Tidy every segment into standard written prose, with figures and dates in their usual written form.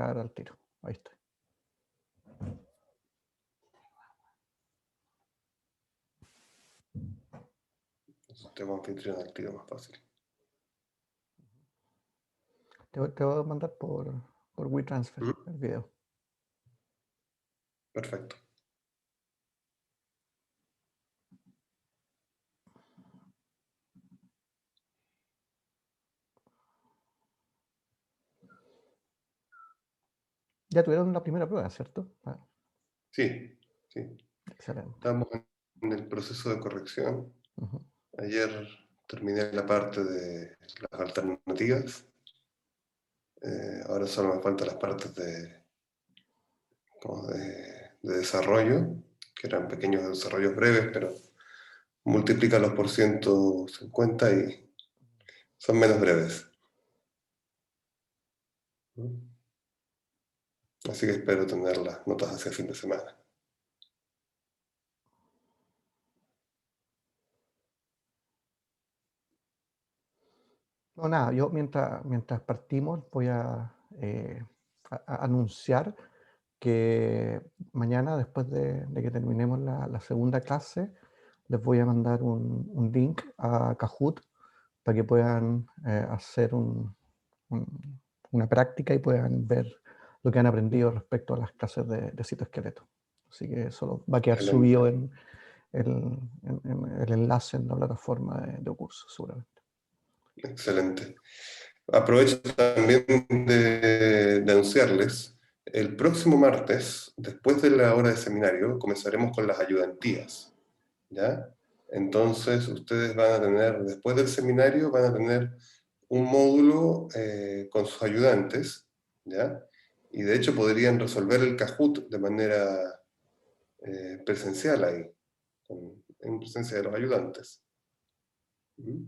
entrar al tiro. Ahí estoy. Tengo anfitrión al tiro más fácil. Te voy a mandar por WeTransfer el video. Perfecto. Ya tuvieron la primera prueba, ¿cierto? Ah, Sí, sí. excelente. Estamos en el proceso de corrección. Ujú. Ayer terminé la parte de las alternativas. Ahora solo me faltan las partes como de desarrollo, que eran pequeños desarrollos breves, pero multiplícalos por 150 y son menos breves. Así que espero tener las notas hacia el fin de semana. No, nada, yo mientras partimos voy a anunciar que mañana, después de que terminemos la segunda clase, les voy a mandar un link a Kahoot para que puedan hacer una práctica y puedan ver lo que han aprendido respecto a las clases de citoesqueleto. Así que eso va a quedar Excelente. subido en el enlace en la plataforma de curso, seguramente. Excelente. Aprovecho también de anunciarles, el próximo martes, después de la hora de seminario, comenzaremos con las ayudantías, ¿ya? Entonces, ustedes van a tener, después del seminario, van a tener un módulo con sus ayudantes, ¿ya? Y de hecho podrían resolver el Kahoot de manera presencial ahí, en presencia de los ayudantes. ¿Mm?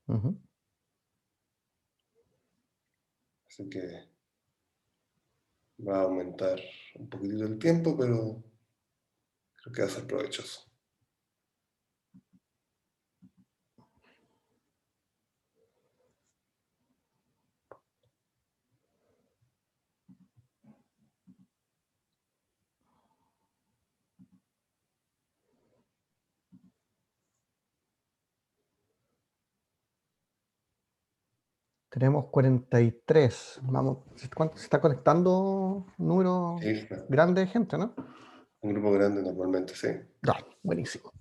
Ujú. Así que va a aumentar un poquitito el tiempo, pero creo que va a ser provechoso. Tenemos 43. Vamos, ¿cuánto se está conectando? Un número Sí, grande de gente, ¿no? un grupo grande normalmente, sí. Ya, buenísimo.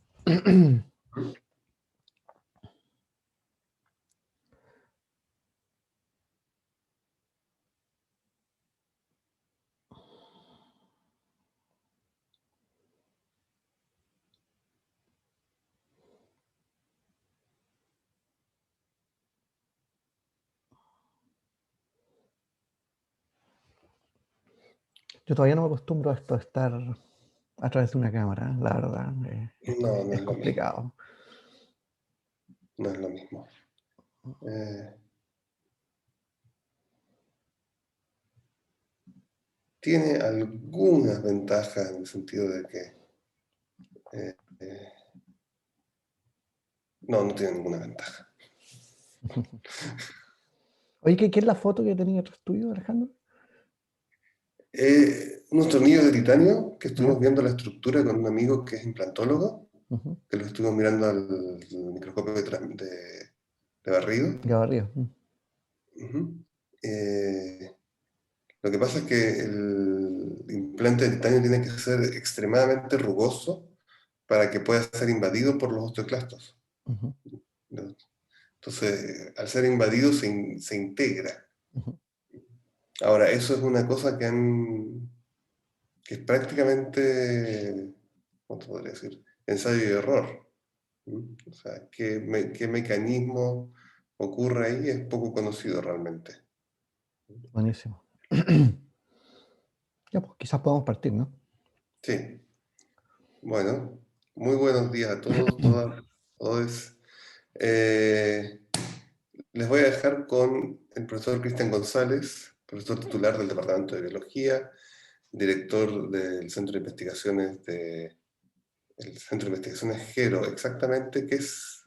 Yo todavía no me acostumbro a esto de estar a través de una cámara, la verdad. No, no Es es lo mismo. complicado. No es lo mismo. Tiene algunas ventajas en el sentido de que eh, eh, no tiene ninguna ventaja. Oye, ¿qué es la foto que tenía en tu estudio, Alejandro? Unos tornillos de titanio que ¿Ya? estuvimos viendo la estructura con un amigo que es implantólogo, Ujú. que lo estuvimos mirando al microscopio de barrido. Gavarrío. Ujú. Lo que pasa es que el implante de titanio tiene que ser extremadamente rugoso para que pueda ser invadido por los osteoclastos. Ujú, ¿No? Entonces, al ser invadido se integra. ujú. Ahora, eso es una cosa que es prácticamente, ¿cómo te podría decir? Ensayo y error. ¿Mm? O sea, qué mecanismo ocurre ahí es poco conocido realmente. Buenísimo. Ya, pues quizás podamos partir, ¿no? Sí. Bueno, muy buenos días a todos, todas, todos. Eh, Les voy a dejar con el profesor Cristian González, profesor titular del Departamento de Biología, director del Centro de Investigaciones el Centro de Investigaciones GERO. Exactamente, ¿qué es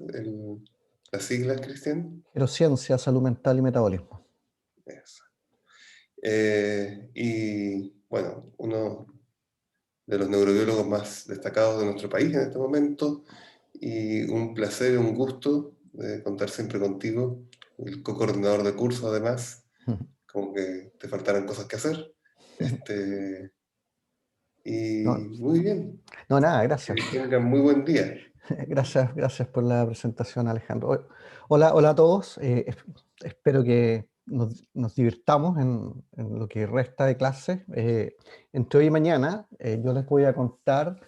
la sigla, Cristian? Neurociencia, salud mental y metabolismo. Eso. Y bueno, uno de los neurobiólogos más destacados de nuestro país en este momento, y un placer y un gusto contar siempre contigo, el co-coordinador de curso además, como que te faltaran cosas que hacer. No, Y muy bien, no, nada, que gracias. tengan muy buen día. Gracias, gracias por la presentación, Alejandro. Hola, hola a todos. Espero que nos divirtamos en lo que resta de clase. Entre hoy y mañana yo les voy a contar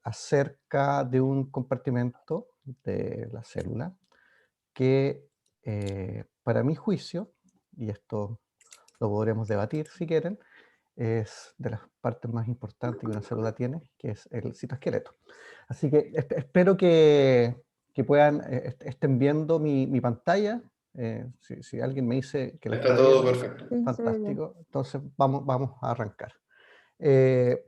acerca de un compartimento de la célula que, para mi juicio, y esto lo podremos debatir si quieren, es de las partes más importantes que una célula tiene, que es el citoesqueleto. Así que espero que puedan, estén viendo mi pantalla. Si alguien me dice que la Está está todo viendo, perfecto. Sí, se ve bien. fantástico. Entonces vamos a arrancar. Eh,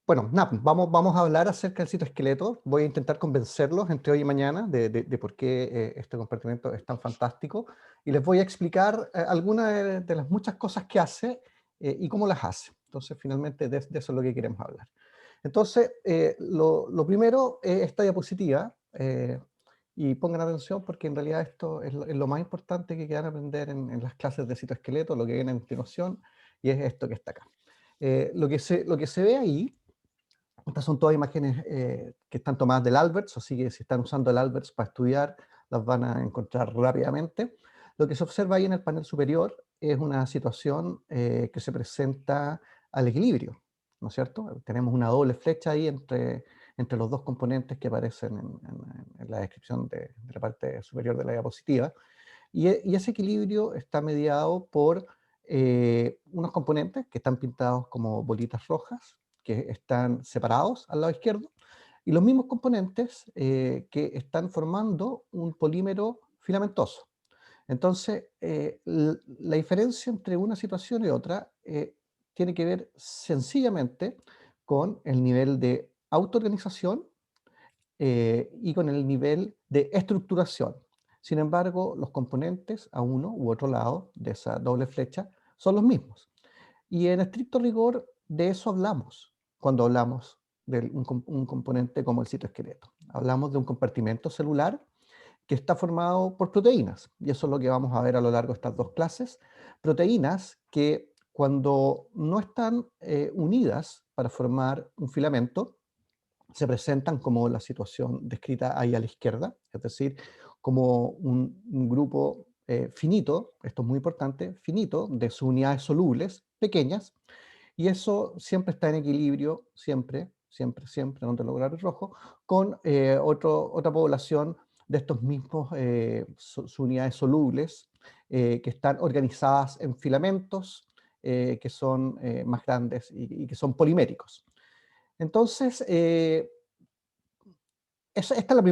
bueno, nada, vamos a hablar acerca del citoesqueleto. Voy a intentar convencerlos entre hoy y mañana de por qué este compartimento es tan fantástico. Y les voy a explicar algunas de las muchas cosas que hace y cómo las hace. Entonces, finalmente, de eso es lo que queremos hablar. Entonces, lo primero es esta diapositiva. Y pongan atención porque en realidad esto es lo más importante que quieran aprender en las clases de citoesqueleto, lo que viene a continuación, y es esto que está acá. Lo que se ve ahí. Estas son todas imágenes que están tomadas del Alberts, así que si están usando el Alberts para estudiar, las van a encontrar rápidamente. Lo que se observa ahí en el panel superior es una situación que se presenta al equilibrio, ¿no es cierto? Tenemos una doble flecha ahí entre los dos componentes que aparecen en la descripción de la parte superior de la diapositiva. Y ese equilibrio está mediado por unos componentes que están pintados como bolitas rojas, que están separados al lado izquierdo, y los mismos componentes que están formando un polímero filamentoso. Entonces, la diferencia entre una situación y otra tiene que ver sencillamente con el nivel de autoorganización y con el nivel de estructuración. Sin embargo, los componentes a uno u otro lado de esa doble flecha son los mismos. Y en estricto rigor de eso hablamos cuando hablamos de un componente como el citoesqueleto. Hablamos de un compartimento celular que está formado por proteínas, y eso es lo que vamos a ver a lo largo de estas dos clases. Proteínas que cuando no están unidas para formar un filamento, se presentan como la situación descrita ahí a la izquierda, es decir, como un grupo finito, esto es muy importante, finito, de subunidades solubles pequeñas, y eso siempre está en equilibrio, siempre, no te lograr el rojo, con otra población de estos mismos subunidades solubles que están organizadas en filamentos que son más grandes y que son poliméricos. Entonces, esta es la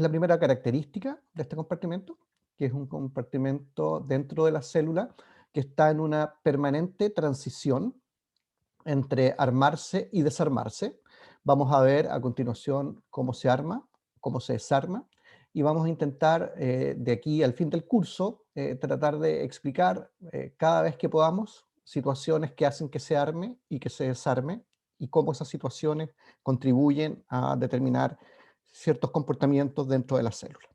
primera característica de este compartimento, que es un compartimento dentro de la célula que está en una permanente transición entre armarse y desarmarse. Vamos a ver a continuación cómo se arma, cómo se desarma, y vamos a intentar de aquí al fin del curso tratar de explicar cada vez que podamos situaciones que hacen que se arme y que se desarme y cómo esas situaciones contribuyen a determinar ciertos comportamientos dentro de la célula.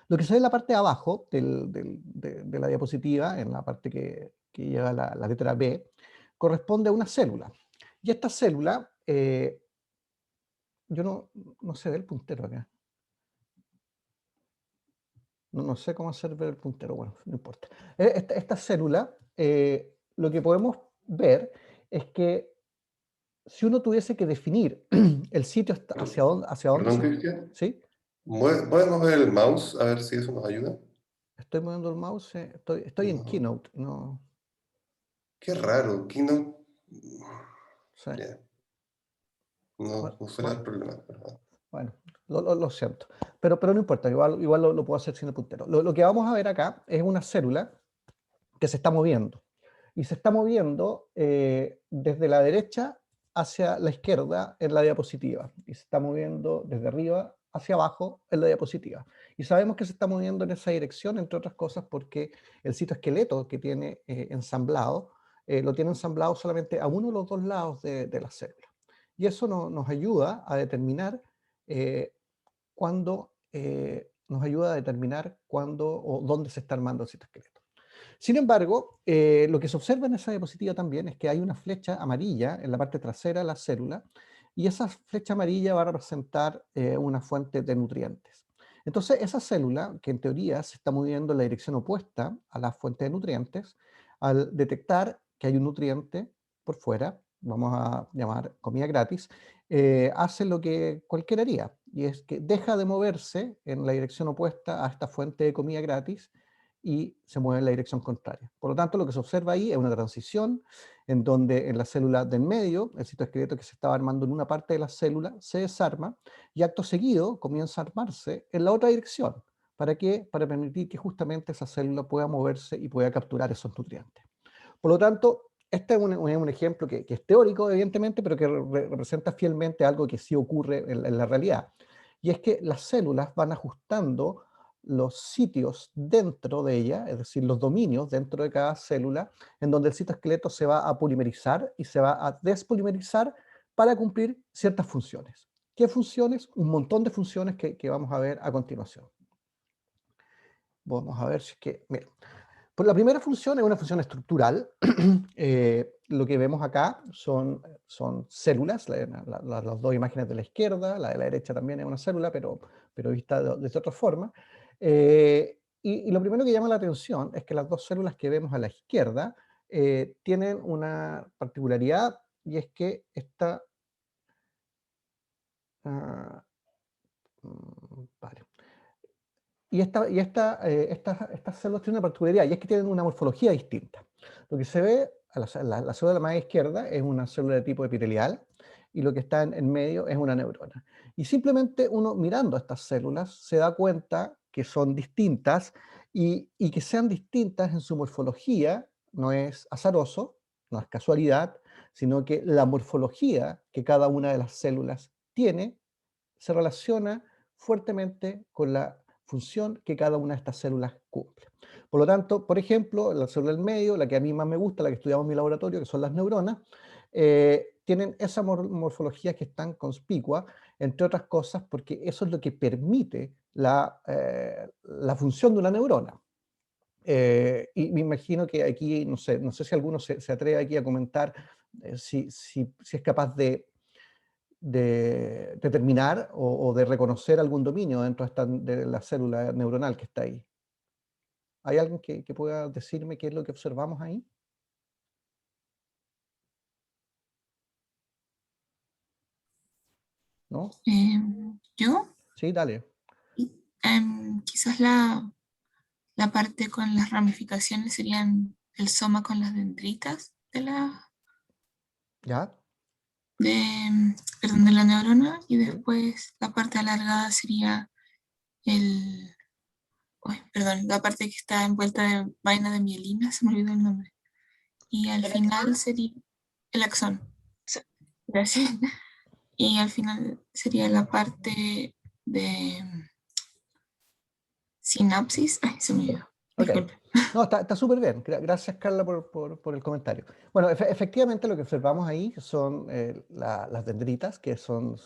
Lo que se ve en la parte de abajo de la diapositiva, en la parte que lleva la letra B, corresponde a una célula. Y esta célula, yo no se ve el puntero acá. No sé cómo hacer ver el puntero, bueno, no importa. Esta célula, lo que podemos ver es que si uno tuviese que definir el sitio hacia dónde Perdón, se... Cristian. ¿Sí? ¿Puedes mover el mouse a ver si eso nos ayuda? Estoy moviendo el mouse, estoy en No. Keynote, no... Qué raro. Keynote. Sí. Ya. No, no será el Bueno, problema, ¿verdad? bueno, lo siento. Pero no importa, igual lo puedo hacer sin el puntero. Lo que vamos a ver acá es una célula que se está moviendo. Y se está moviendo desde la derecha hacia la izquierda en la diapositiva. Y se está moviendo desde arriba hacia abajo en la diapositiva. Y sabemos que se está moviendo en esa dirección, entre otras cosas, porque el citoesqueleto que tiene ensamblado, lo tiene ensamblado solamente a uno de los dos lados de la célula. Y eso nos ayuda a determinar cuándo o dónde se está armando el citoesqueleto. Sin embargo, lo que se observa en esa diapositiva también es que hay una flecha amarilla en la parte trasera de la célula, y esa flecha amarilla va a representar una fuente de nutrientes. Entonces, esa célula, que en teoría se está moviendo en la dirección opuesta a la fuente de nutrientes, al detectar que hay un nutriente por fuera, vamos a llamar comida gratis, hace lo que cualquiera haría, y es que deja de moverse en la dirección opuesta a esta fuente de comida gratis y se mueve en la dirección contraria. Por lo tanto, lo que se observa ahí es una transición en donde en la célula del medio, el citoesqueleto que se estaba armando en una parte de la célula se desarma, y acto seguido comienza a armarse en la otra dirección. ¿Para qué? Para permitir que justamente esa célula pueda moverse y pueda capturar esos nutrientes. Por lo tanto, este es un ejemplo que es teórico, evidentemente, pero que representa fielmente algo que sí ocurre en la realidad. Y es que las células van ajustando los sitios dentro de ella, es decir, los dominios dentro de cada célula, en donde el citoesqueleto se va a polimerizar y se va a despolimerizar para cumplir ciertas funciones. ¿Qué funciones? Un montón de funciones que vamos a ver a continuación. Vamos a ver si es que... Mira, pues la primera función es una función estructural. Lo que vemos acá son células, las dos imágenes de la izquierda, la de la derecha también es una célula, pero vista de otra forma. Y lo primero que llama la atención es que las dos células que vemos a la izquierda tienen una particularidad, y es que ah, vale. Estas células tienen una particularidad, y es que tienen una morfología distinta. Lo que se ve a la célula más izquierda es una célula de tipo epitelial, y lo que está en medio es una neurona. Y simplemente uno mirando estas células se da cuenta que son distintas, y que sean distintas en su morfología no es azaroso, no es casualidad, sino que la morfología que cada una de las células tiene se relaciona fuertemente con la función que cada una de estas células cumple. Por lo tanto, por ejemplo, la célula del medio, la que a mí más me gusta, la que estudiamos en mi laboratorio, que son las neuronas, tienen esa morfología que es tan conspicua, entre otras cosas, porque eso es lo que permite la función de una neurona. Y me imagino que aquí, no sé si alguno se atreve aquí a comentar si es capaz de determinar o de reconocer algún dominio dentro de la célula neuronal que está ahí. ¿Hay alguien que pueda decirme qué es lo que observamos ahí? ¿No? Yo, Sí, dale. quizás la parte con las ramificaciones serían el soma con las dendritas ¿Ya? perdón, de la neurona, y Sí. después la parte alargada sería el, uy, perdón, la parte que está envuelta de vaina de mielina, se me olvidó el nombre. Y al final sería el axón. Gracias. Y al final sería la parte de sinapsis. Ay, se me olvidó. Ok. Disculpe. No, está súper bien. Gracias, Carla, por el comentario. Bueno, efectivamente lo que observamos ahí son las dendritas, que son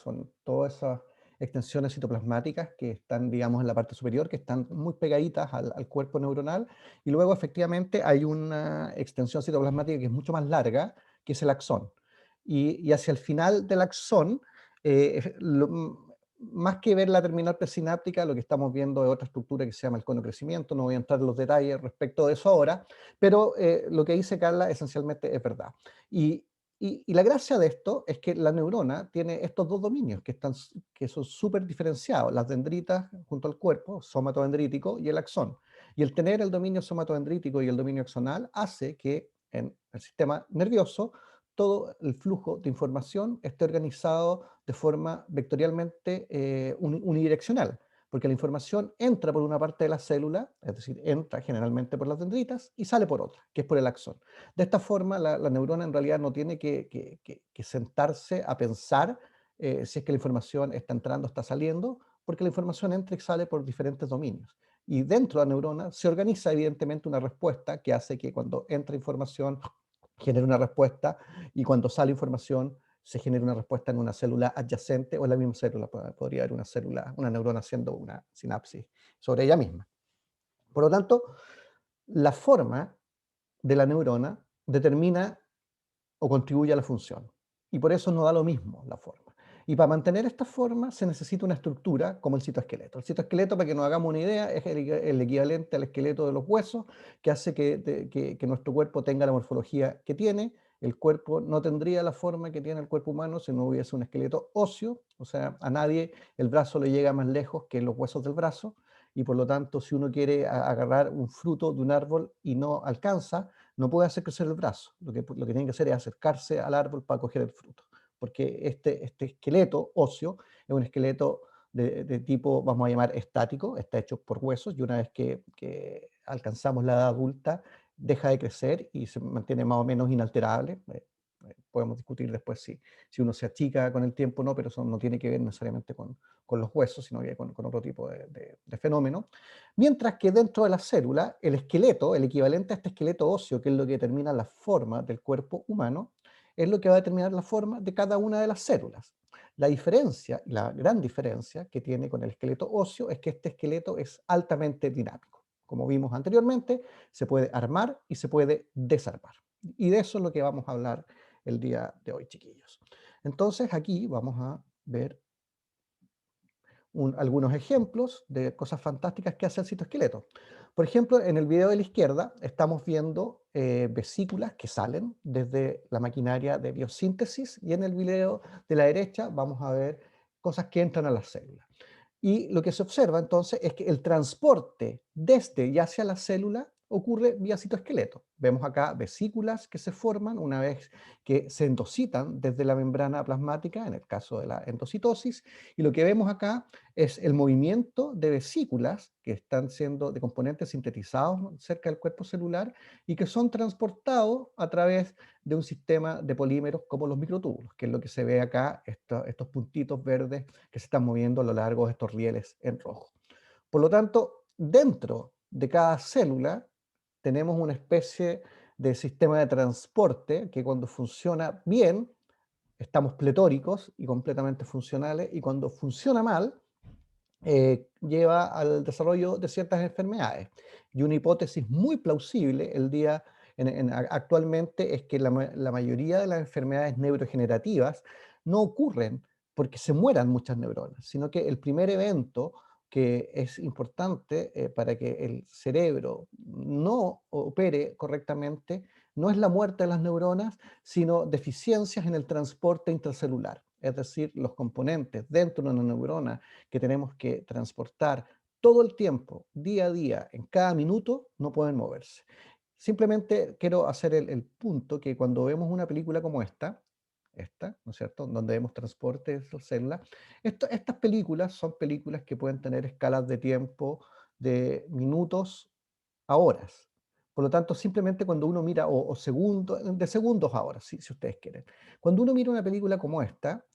todas esas extensiones citoplasmáticas que están, digamos, en la parte superior, que están muy pegaditas al cuerpo neuronal, y luego efectivamente hay una extensión citoplasmática que es mucho más larga, que es el axón. Y hacia el final del axón, más que ver la terminal presináptica, lo que estamos viendo es otra estructura que se llama el cono de crecimiento. No voy a entrar en los detalles respecto de eso ahora, pero lo que dice Carla esencialmente es verdad. Y la gracia de esto es que la neurona tiene estos dos dominios que son súper diferenciados: las dendritas junto al cuerpo, somatodendrítico, y el axón. Y el tener el dominio somatodendrítico y el dominio axonal hace que en el sistema nervioso todo el flujo de información esté organizado de forma vectorialmente unidireccional, porque la información entra por una parte de la célula, es decir, entra generalmente por las dendritas y sale por otra, que es por el axón. De esta forma, la neurona en realidad no tiene que sentarse a pensar si es que la información está entrando o está saliendo, porque la información entra y sale por diferentes dominios. Y dentro de la neurona se organiza evidentemente una respuesta que hace que cuando entra información genere una respuesta, y cuando sale información se genera una respuesta en una célula adyacente, o en la misma célula podría haber una célula, una neurona haciendo una sinapsis sobre ella misma. Por lo tanto, la forma de la neurona determina o contribuye a la función, y por eso no da lo mismo la forma. Y para mantener esta forma se necesita una estructura como el citoesqueleto. El citoesqueleto, para que nos hagamos una idea, es el equivalente al esqueleto de los huesos, que hace que nuestro cuerpo tenga la morfología que tiene. El cuerpo no tendría la forma que tiene el cuerpo humano si no hubiese un esqueleto óseo, o sea, a nadie el brazo le llega más lejos que los huesos del brazo, y por lo tanto, si uno quiere agarrar un fruto de un árbol y no alcanza, no puede hacer crecer el brazo. Lo que tiene que hacer es acercarse al árbol para coger el fruto, porque este esqueleto óseo es un esqueleto de tipo, vamos a llamar, estático, está hecho por huesos, y una vez que alcanzamos la edad adulta, deja de crecer y se mantiene más o menos inalterable. Podemos discutir después si uno se achica con el tiempo o no, pero eso no tiene que ver necesariamente con los huesos, sino que con otro tipo de fenómeno. Mientras que dentro de la célula, el esqueleto, el equivalente a este esqueleto óseo, que es lo que determina la forma del cuerpo humano, es lo que va a determinar la forma de cada una de las células. La diferencia, la gran diferencia que tiene con el esqueleto óseo es que este esqueleto es altamente dinámico. Como vimos anteriormente, se puede armar y se puede desarmar. Y de eso es lo que vamos a hablar el día de hoy, chiquillos. Entonces aquí vamos a ver algunos ejemplos de cosas fantásticas que hace el citoesqueleto. Por ejemplo, en el video de la izquierda estamos viendo vesículas que salen desde la maquinaria de biosíntesis, y en el video de la derecha vamos a ver cosas que entran a las células. Y lo que se observa entonces es que el transporte desde y hacia la célula ocurre vía citoesqueleto. Vemos acá vesículas que se forman una vez que se endocitan desde la membrana plasmática, en el caso de la endocitosis, y lo que vemos acá es el movimiento de vesículas que están siendo de componentes sintetizados cerca del cuerpo celular y que son transportados a través de un sistema de polímeros como los microtúbulos, que es lo que se ve acá, estos puntitos verdes que se están moviendo a lo largo de estos rieles en rojo. Por lo tanto, dentro de cada célula tenemos una especie de sistema de transporte que, cuando funciona bien, estamos pletóricos y completamente funcionales, y cuando funciona mal, lleva al desarrollo de ciertas enfermedades. Y una hipótesis muy plausible actualmente es que la mayoría de las enfermedades neurodegenerativas no ocurren porque se mueran muchas neuronas, sino que el primer evento que es importante para que el cerebro no opere correctamente no es la muerte de las neuronas, sino deficiencias en el transporte intracelular. Es decir, los componentes dentro de una neurona que tenemos que transportar todo el tiempo, día a día, en cada minuto, no pueden moverse. Simplemente quiero hacer el punto que cuando vemos una película como esta, ¿no es cierto?, donde vemos transporte de células, estas películas son películas que pueden tener escalas de tiempo de minutos a horas. Por lo tanto, simplemente cuando uno mira, o segundos, de segundos a horas, si ustedes quieren. Cuando uno mira una película como esta,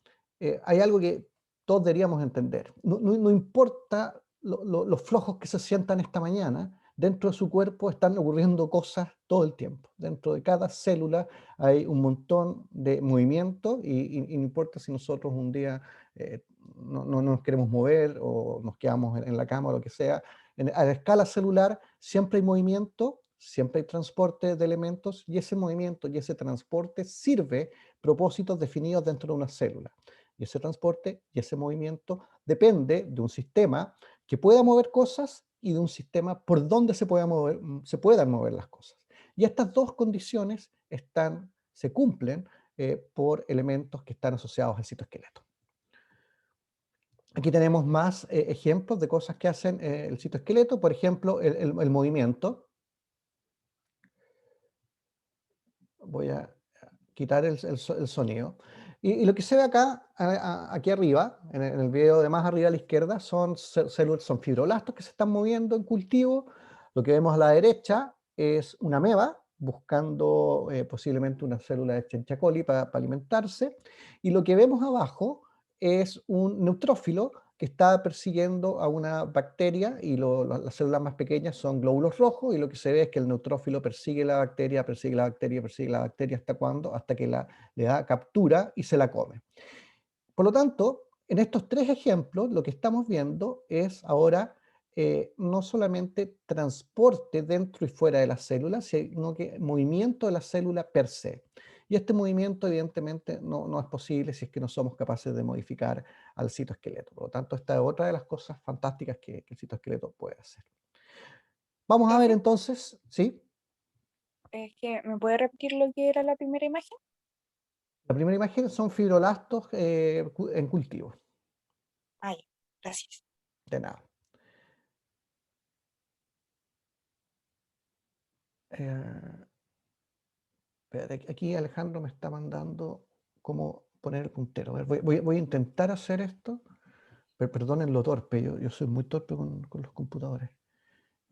hay algo que todos deberíamos entender. No importa los flojos que se sientan esta mañana, dentro de su cuerpo están ocurriendo cosas todo el tiempo. Dentro de cada célula hay un montón de movimiento, y no importa si nosotros un día no nos queremos mover o nos quedamos en la cama o lo que sea. A la escala celular siempre hay movimiento, siempre hay transporte de elementos, y ese movimiento y ese transporte sirve propósitos definidos dentro de una célula. Y ese transporte y ese movimiento depende de un sistema que pueda mover cosas y de un sistema por donde se puedan mover las cosas. Y estas dos condiciones se cumplen por elementos que están asociados al citoesqueleto. Aquí tenemos más ejemplos de cosas que hacen el citoesqueleto. Por ejemplo, el movimiento. Voy a quitar el sonido. Y lo que se ve acá, aquí arriba, en el video de más arriba a la izquierda, son células, son fibroblastos que se están moviendo en cultivo. Lo que vemos a la derecha es una ameba buscando posiblemente una célula de Escherichia coli para alimentarse. Y lo que vemos abajo es un neutrófilo que está persiguiendo a una bacteria y las células más pequeñas son glóbulos rojos, y lo que se ve es que el neutrófilo persigue la bacteria, persigue la bacteria, persigue la bacteria, ¿hasta cuándo? Hasta que le da captura y se la come. Por lo tanto, en estos tres ejemplos, lo que estamos viendo es ahora no solamente transporte dentro y fuera de las células, sino que movimiento de la célula per se. Y este movimiento evidentemente no es posible si es que no somos capaces de modificar al citoesqueleto. Por lo tanto, esta es otra de las cosas fantásticas que el citoesqueleto puede hacer. Vamos a ver Profe, entonces, ¿sí? es que, ¿me puede repetir lo que era la primera imagen? La primera imagen son fibroblastos en cultivo. Ay, gracias. De nada. Espérate, aquí Alejandro me está mandando cómo poner el puntero. A ver, voy a intentar hacer esto, pero perdonen lo torpe, yo soy muy torpe con los computadores.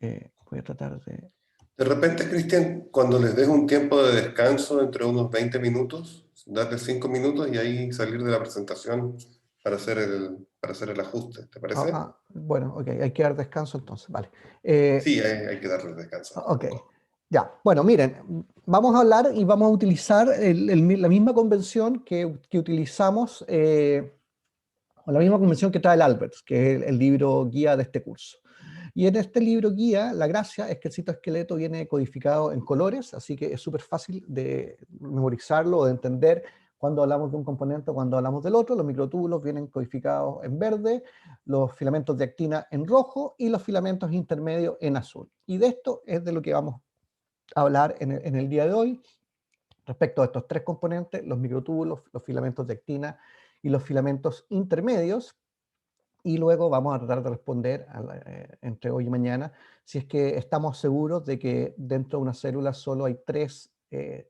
Voy a tratar de... De repente, Cristian, cuando les des un tiempo de descanso entre unos 20 minutos, darle 5 minutos y ahí salir de la presentación para hacer el ajuste, ¿te parece? Bueno, ok, hay que dar descanso entonces, vale. Sí, hay que darles descanso. Ok, ya. Bueno, miren, vamos a hablar y vamos a utilizar la misma convención que utilizamos, o la misma convención que trae el Alberts, que es el libro guía de este curso. Y en este libro guía, la gracia es que el citoesqueleto viene codificado en colores, así que es súper fácil de memorizarlo o de entender cuando hablamos de un componente o cuando hablamos del otro. Los microtúbulos vienen codificados en verde, los filamentos de actina en rojo y los filamentos intermedios en azul. Y de esto es de lo que vamos a hablar en el día de hoy, respecto a estos tres componentes: los microtúbulos, los filamentos de actina y los filamentos intermedios. Y luego vamos a tratar de responder entre hoy y mañana si es que estamos seguros de que dentro de una célula solo hay tres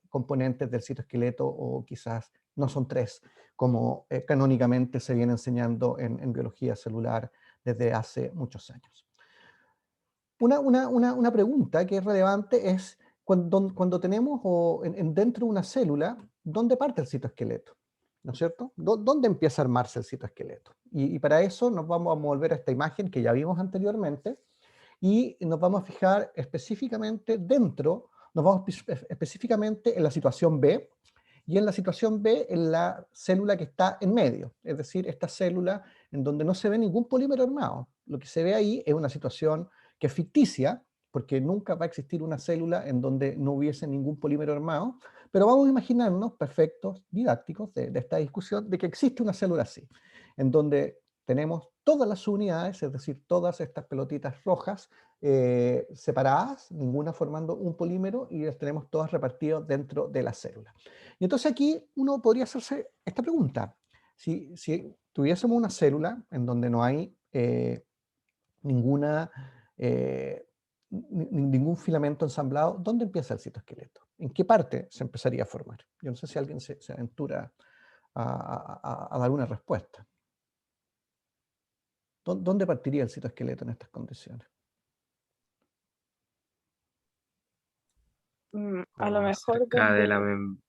componentes del citoesqueleto, o quizás no son tres, como canónicamente se viene enseñando en biología celular desde hace muchos años. Una pregunta que es relevante es cuando tenemos dentro de una célula, ¿dónde parte el citoesqueleto? ¿No es cierto? ¿Dónde empieza a armarse el citoesqueleto? Y para eso nos vamos a volver a esta imagen que ya vimos anteriormente, y nos vamos a fijar específicamente específicamente en la situación B, y en la situación B en la célula que está en medio, es decir, esta célula en donde no se ve ningún polímero armado. Lo que se ve ahí es una situación que es ficticia, porque nunca va a existir una célula en donde no hubiese ningún polímero armado, pero vamos a imaginarnos, perfectos didácticos de esta discusión, de que existe una célula así, en donde tenemos todas las unidades, es decir, todas estas pelotitas rojas separadas, ninguna formando un polímero, y las tenemos todas repartidas dentro de la célula. Y entonces aquí uno podría hacerse esta pregunta: si tuviésemos una célula en donde no hay ninguna... ningún filamento ensamblado, ¿dónde empieza el citoesqueleto? ¿En qué parte se empezaría a formar? Yo no sé si alguien se aventura a dar una respuesta. ¿Dónde partiría el citoesqueleto en estas condiciones? A lo O mejor cerca de la donde...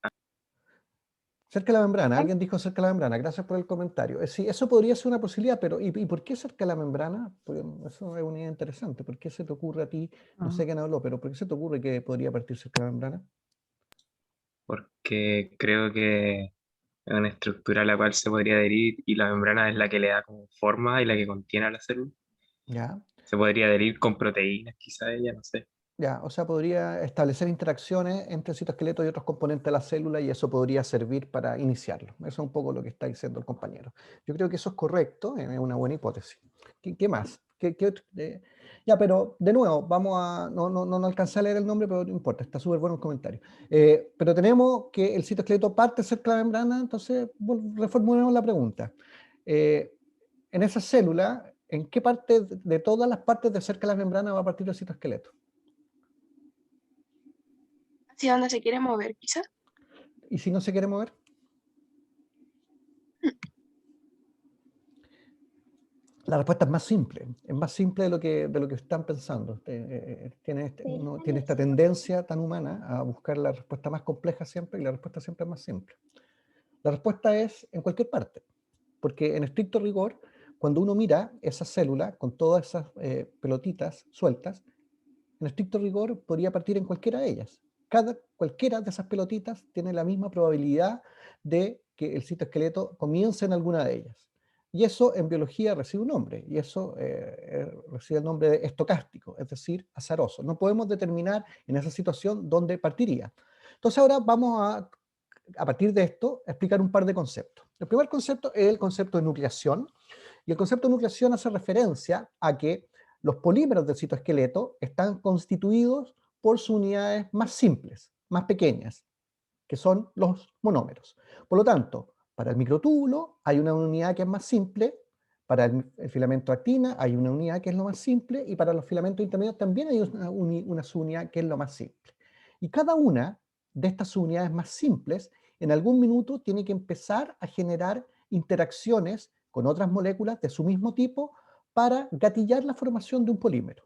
Cerca de la membrana, ¿Cuál? alguien dijo cerca de la membrana, gracias por el comentario. Sí, eso podría ser una posibilidad, pero ¿y por qué cerca de la membrana? Pues eso es una idea interesante. ¿Por qué se te ocurre a ti? No sé quién habló, pero ¿por qué se te ocurre que podría partir cerca de la membrana? porque creo que es una estructura a la cual se podría adherir y la membrana es la que le da como forma y la que contiene a la célula. ¿Ya? Se podría adherir con proteínas, quizá ella, no sé. Ya, o sea, podría establecer interacciones entre el citoesqueleto y otros componentes de la célula, y eso podría servir para iniciarlo. Eso es un poco lo que está diciendo el compañero. Yo creo que eso es correcto, es una buena hipótesis. ¿Qué más? Ya, pero de nuevo, no alcancé a leer el nombre, pero no importa, está súper bueno el comentario. Pero tenemos que el citoesqueleto parte cerca de la membrana, entonces reformulemos la pregunta. En esa célula, ¿en qué parte de todas las partes de cerca de la membrana va a partir el citoesqueleto? ¿Hacia dónde se quiere mover, quizás? ¿Y si no se quiere mover? La respuesta es más simple de lo que están pensando. Uno tiene esta tendencia tan humana a buscar la respuesta más compleja siempre, y la respuesta siempre es más simple. La respuesta es en cualquier parte, porque en estricto rigor, cuando uno mira esa célula con todas esas pelotitas sueltas, en estricto rigor podría partir en cualquiera de ellas. Cualquiera de esas pelotitas tiene la misma probabilidad de que el citoesqueleto comience en alguna de ellas. Y eso en biología recibe un nombre, y eso recibe el nombre de estocástico, es decir, azaroso. No podemos determinar en esa situación dónde partiría. Entonces ahora vamos a partir de esto, explicar un par de conceptos. El primer concepto es el concepto de nucleación, y el concepto de nucleación hace referencia a que los polímeros del citoesqueleto están constituidos por sus unidades más simples, más pequeñas, que son los monómeros. Por lo tanto, para el microtúbulo hay una unidad que es más simple, para el filamento de actina hay una unidad que es lo más simple, y para los filamentos intermedios también hay una subunidad que es lo más simple. Y cada una de estas subunidades más simples, en algún minuto tiene que empezar a generar interacciones con otras moléculas de su mismo tipo para gatillar la formación de un polímero.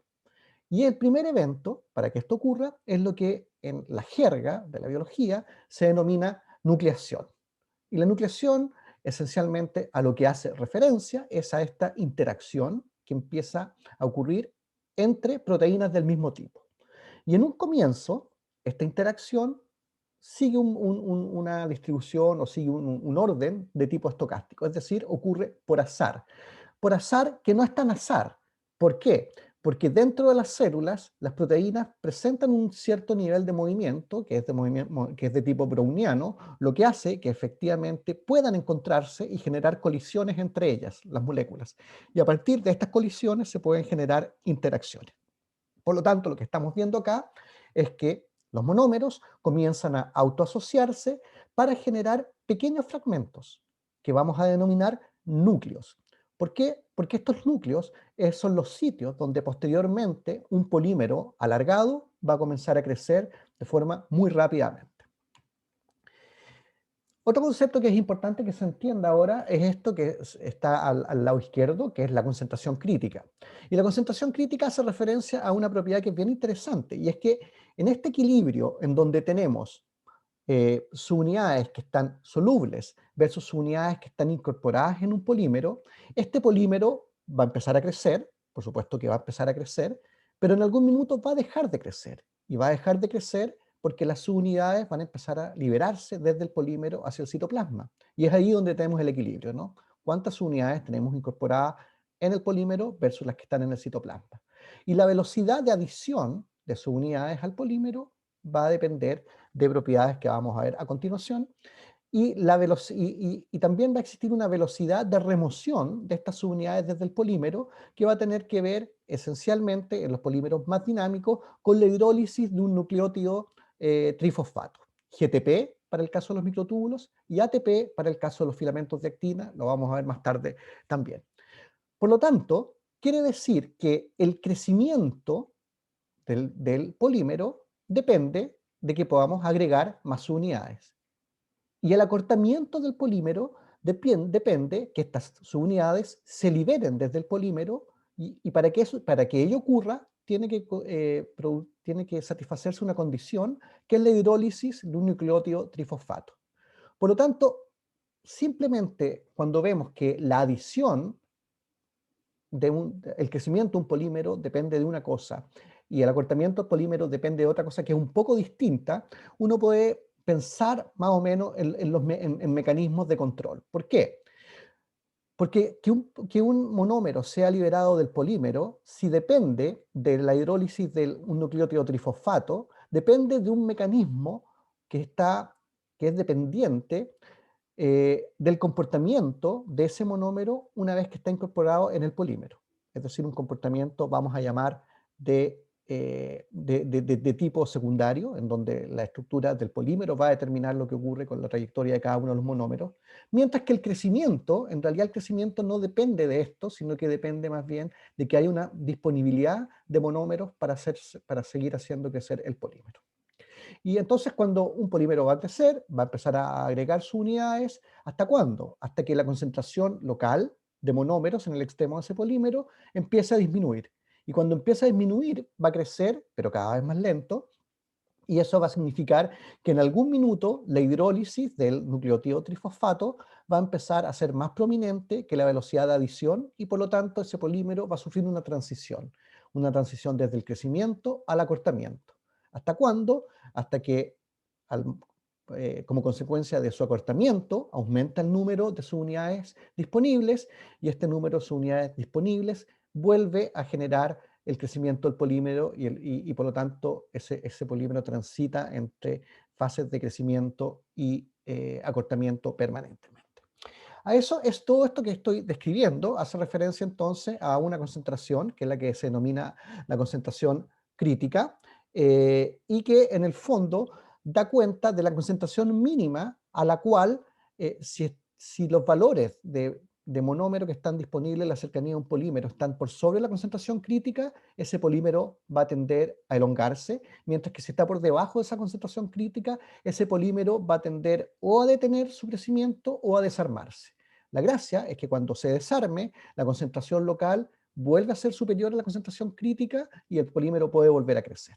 Y el primer evento para que esto ocurra es lo que en la jerga de la biología se denomina nucleación. Y la nucleación, esencialmente, a lo que hace referencia es a esta interacción que empieza a ocurrir entre proteínas del mismo tipo. Y en un comienzo, esta interacción sigue una distribución o sigue un orden de tipo estocástico, es decir, ocurre por azar. Por azar que no es tan azar. ¿Por qué? Porque dentro de las células, las proteínas presentan un cierto nivel de movimiento, que es de tipo browniano, lo que hace que efectivamente puedan encontrarse y generar colisiones entre ellas, las moléculas. Y a partir de estas colisiones se pueden generar interacciones. Por lo tanto, lo que estamos viendo acá es que los monómeros comienzan a autoasociarse para generar pequeños fragmentos que vamos a denominar núcleos. ¿Por qué? Porque estos núcleos son los sitios donde posteriormente un polímero alargado va a comenzar a crecer de forma muy rápidamente. Otro concepto que es importante que se entienda ahora es esto que está al lado izquierdo, que es la concentración crítica. Y la concentración crítica hace referencia a una propiedad que es bien interesante, y es que en este equilibrio en donde tenemos subunidades que están solubles versus subunidades que están incorporadas en un polímero, este polímero va a empezar a crecer, por supuesto que va a empezar a crecer, pero en algún minuto va a dejar de crecer, y va a dejar de crecer porque las subunidades van a empezar a liberarse desde el polímero hacia el citoplasma. Y es ahí donde tenemos el equilibrio, ¿no? ¿Cuántas subunidades tenemos incorporadas en el polímero versus las que están en el citoplasma? Y la velocidad de adición de subunidades al polímero va a depender de propiedades que vamos a ver a continuación, y también va a existir una velocidad de remoción de estas subunidades desde el polímero que va a tener que ver esencialmente en los polímeros más dinámicos con la hidrólisis de un nucleótido trifosfato, GTP para el caso de los microtúbulos y ATP para el caso de los filamentos de actina, lo vamos a ver más tarde también. Por lo tanto, quiere decir que el crecimiento del polímero depende de que podamos agregar más unidades. Y el acortamiento del polímero depende que estas subunidades se liberen desde el polímero, y para que ello ocurra tiene que satisfacerse una condición que es la hidrólisis de un nucleótido trifosfato. Por lo tanto, simplemente cuando vemos que la adición el crecimiento de un polímero depende de una cosa y el acortamiento del polímero depende de otra cosa que es un poco distinta, uno puede pensar más o menos en mecanismos de control. ¿Por qué? Porque que un monómero sea liberado del polímero, si depende de la hidrólisis de un nucleótido trifosfato, depende de un mecanismo que es dependiente del comportamiento de ese monómero una vez que está incorporado en el polímero. Es decir, un comportamiento, vamos a llamar, de tipo secundario, en donde la estructura del polímero va a determinar lo que ocurre con la trayectoria de cada uno de los monómeros, mientras que el crecimiento, en realidad el crecimiento no depende de esto, sino que depende más bien de que hay una disponibilidad de monómeros para seguir haciendo crecer el polímero. Y entonces cuando un polímero va a crecer, va a empezar a agregar sus unidades. ¿Hasta cuándo? Hasta que la concentración local de monómeros en el extremo de ese polímero empiece a disminuir. Y cuando empieza a disminuir, va a crecer, pero cada vez más lento, Y eso va a significar que en algún minuto la hidrólisis del nucleótido trifosfato va a empezar a ser más prominente que la velocidad de adición y por lo tanto ese polímero va a sufrir una transición desde el crecimiento al acortamiento. ¿Hasta cuándo? Hasta que como consecuencia de su acortamiento aumenta el número de sus unidades disponibles y este número de sus unidades disponibles vuelve a generar el crecimiento del polímero y por lo tanto ese polímero transita entre fases de crecimiento y acortamiento permanentemente. A eso es todo esto que estoy describiendo, hace referencia entonces a una concentración, que es la que se denomina la concentración crítica, y que en el fondo da cuenta de la concentración mínima a la cual, si los valores de monómero que están disponibles en la cercanía de un polímero están por sobre la concentración crítica, ese polímero va a tender a elongarse, mientras que si está por debajo de esa concentración crítica, ese polímero va a tender o a detener su crecimiento o a desarmarse. La gracia es que cuando se desarme, la concentración local vuelve a ser superior a la concentración crítica y el polímero puede volver a crecer.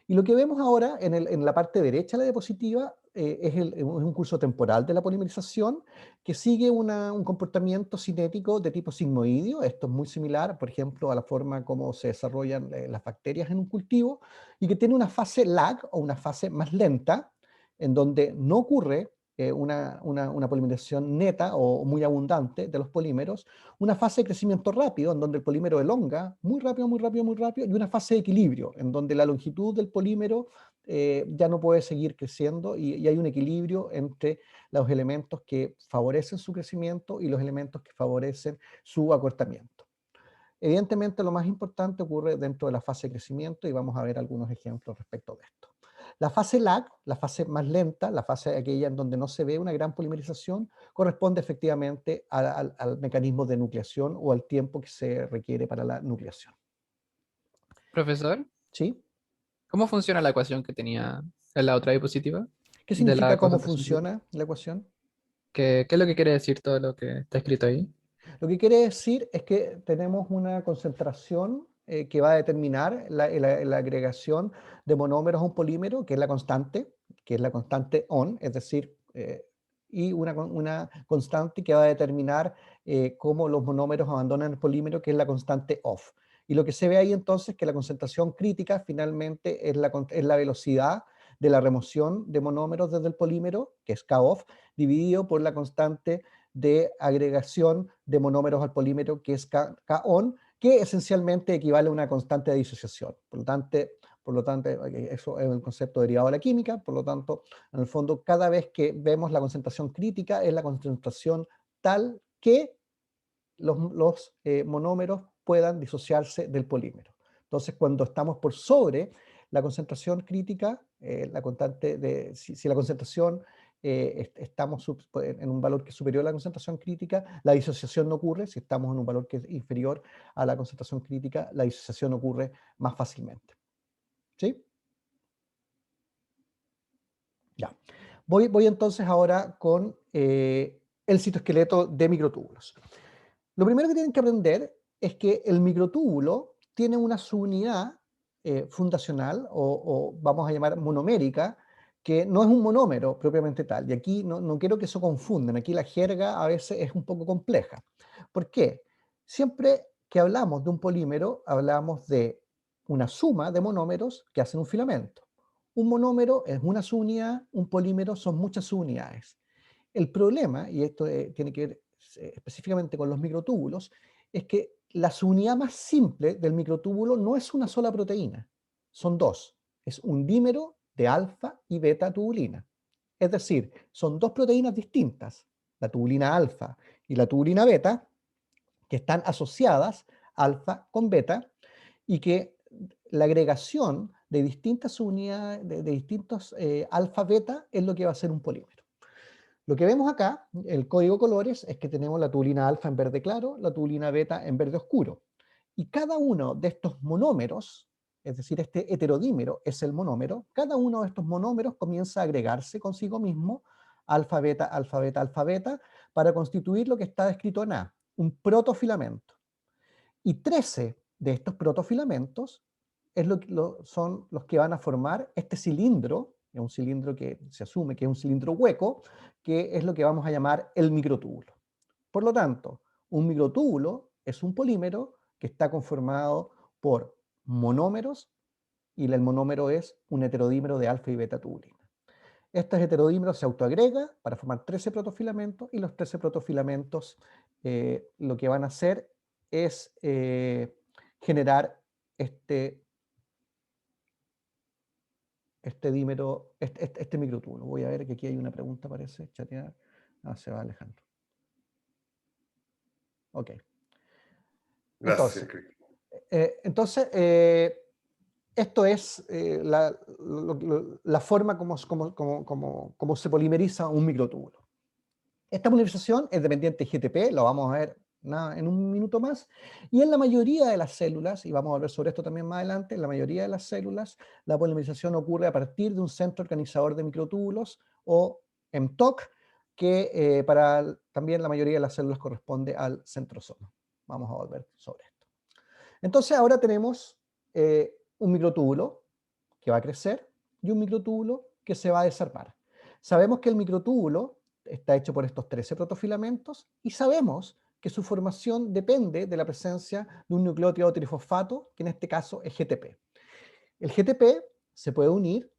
Y lo que vemos ahora en la parte derecha de la diapositiva es un curso temporal de la polimerización que sigue un comportamiento cinético de tipo sigmoideo. Esto es muy similar, por ejemplo, a la forma como se desarrollan las bacterias en un cultivo y que tiene una fase lag o una fase más lenta en donde no ocurre una polimerización neta o muy abundante de los polímeros, una fase de crecimiento rápido, en donde el polímero elonga muy rápido, muy rápido, muy rápido, y una fase de equilibrio, en donde la longitud del polímero ya no puede seguir creciendo y hay un equilibrio entre los elementos que favorecen su crecimiento y los elementos que favorecen su acortamiento. Evidentemente, lo más importante ocurre dentro de la fase de crecimiento y vamos a ver algunos ejemplos respecto de esto. La fase lag, la fase más lenta, la fase aquella en donde no se ve una gran polimerización, corresponde efectivamente al mecanismo de nucleación o al tiempo que se requiere para la nucleación. Profesor, ¿Sí? ¿cómo funciona la ecuación que tenía en la otra diapositiva? ¿Qué De significa la cómo concentración. funciona la ecuación? ¿Qué es lo que quiere decir todo lo que está escrito ahí? Lo que quiere decir es que tenemos una concentración que va a determinar la agregación de monómeros a un polímero, que es la constante ON, es decir, y una constante que va a determinar cómo los monómeros abandonan el polímero, que es la constante OFF. Y lo que se ve ahí entonces es que la concentración crítica finalmente es la velocidad de la remoción de monómeros desde el polímero, que es K-OFF, dividido por la constante de agregación de monómeros al polímero, que es K-ON, que esencialmente equivale a una constante de disociación. Por lo tanto, eso es un concepto derivado de la química, por lo tanto, en el fondo, cada vez que vemos la concentración crítica, es la concentración tal que los monómeros puedan disociarse del polímero. Entonces, cuando estamos por sobre la concentración crítica, si la concentración estamos en un valor que es superior a la concentración crítica, la disociación no ocurre. Si estamos en un valor que es inferior a la concentración crítica, la disociación ocurre más fácilmente. ¿Sí? Ya. Voy entonces ahora con el citoesqueleto de microtúbulos. Lo primero que tienen que aprender es que el microtúbulo tiene una subunidad fundacional o vamos a llamar monomérica, que no es un monómero propiamente tal. Y aquí no quiero que eso confundan. Aquí la jerga a veces es un poco compleja. ¿Por qué? Siempre que hablamos de un polímero, hablamos de una suma de monómeros que hacen un filamento. Un monómero es una subunidad, un polímero son muchas subunidades. El problema, y esto tiene que ver específicamente con los microtúbulos, es que la subunidad más simple del microtúbulo no es una sola proteína, son dos. Es un dímero de alfa y beta tubulina. Es decir, son dos proteínas distintas, la tubulina alfa y la tubulina beta, que están asociadas alfa con beta y que la agregación de distintas unidades, de distintos alfa beta es lo que va a ser un polímero. Lo que vemos acá, el código colores, es que tenemos la tubulina alfa en verde claro, la tubulina beta en verde oscuro. Y cada uno de estos monómeros, es decir, este heterodímero es el monómero, cada uno de estos monómeros comienza a agregarse consigo mismo alfa, beta, alfa, beta, alfa, beta, para constituir lo que está descrito en A, un protofilamento. Y 13 de estos protofilamentos son los que van a formar este cilindro, es un cilindro que se asume que es un cilindro hueco, que es lo que vamos a llamar el microtúbulo. Por lo tanto, un microtúbulo es un polímero que está conformado por monómeros, y el monómero es un heterodímero de alfa y beta tubulina. Este heterodímero se autoagrega para formar 13 protofilamentos, y los 13 protofilamentos lo que van a hacer es generar este dímero, este microtúbulo. Voy a ver que aquí hay una pregunta, parece, chatear. Ah, se va Alejandro. Ok. Gracias, Entonces, esto es la forma como se polimeriza un microtúbulo. Esta polimerización es dependiente de GTP, lo vamos a ver en un minuto más, y en la mayoría de las células, y vamos a ver sobre esto también más adelante, en la mayoría de las células la polimerización ocurre a partir de un centro organizador de microtúbulos, o mTOC, que para también la mayoría de las células corresponde al centrosoma. Vamos a volver sobre esto. Entonces ahora tenemos un microtúbulo que va a crecer y un microtúbulo que se va a desarmar. Sabemos que el microtúbulo está hecho por estos 13 protofilamentos, y sabemos que su formación depende de la presencia de un nucleótido trifosfato, que en este caso es GTP. El GTP se puede unir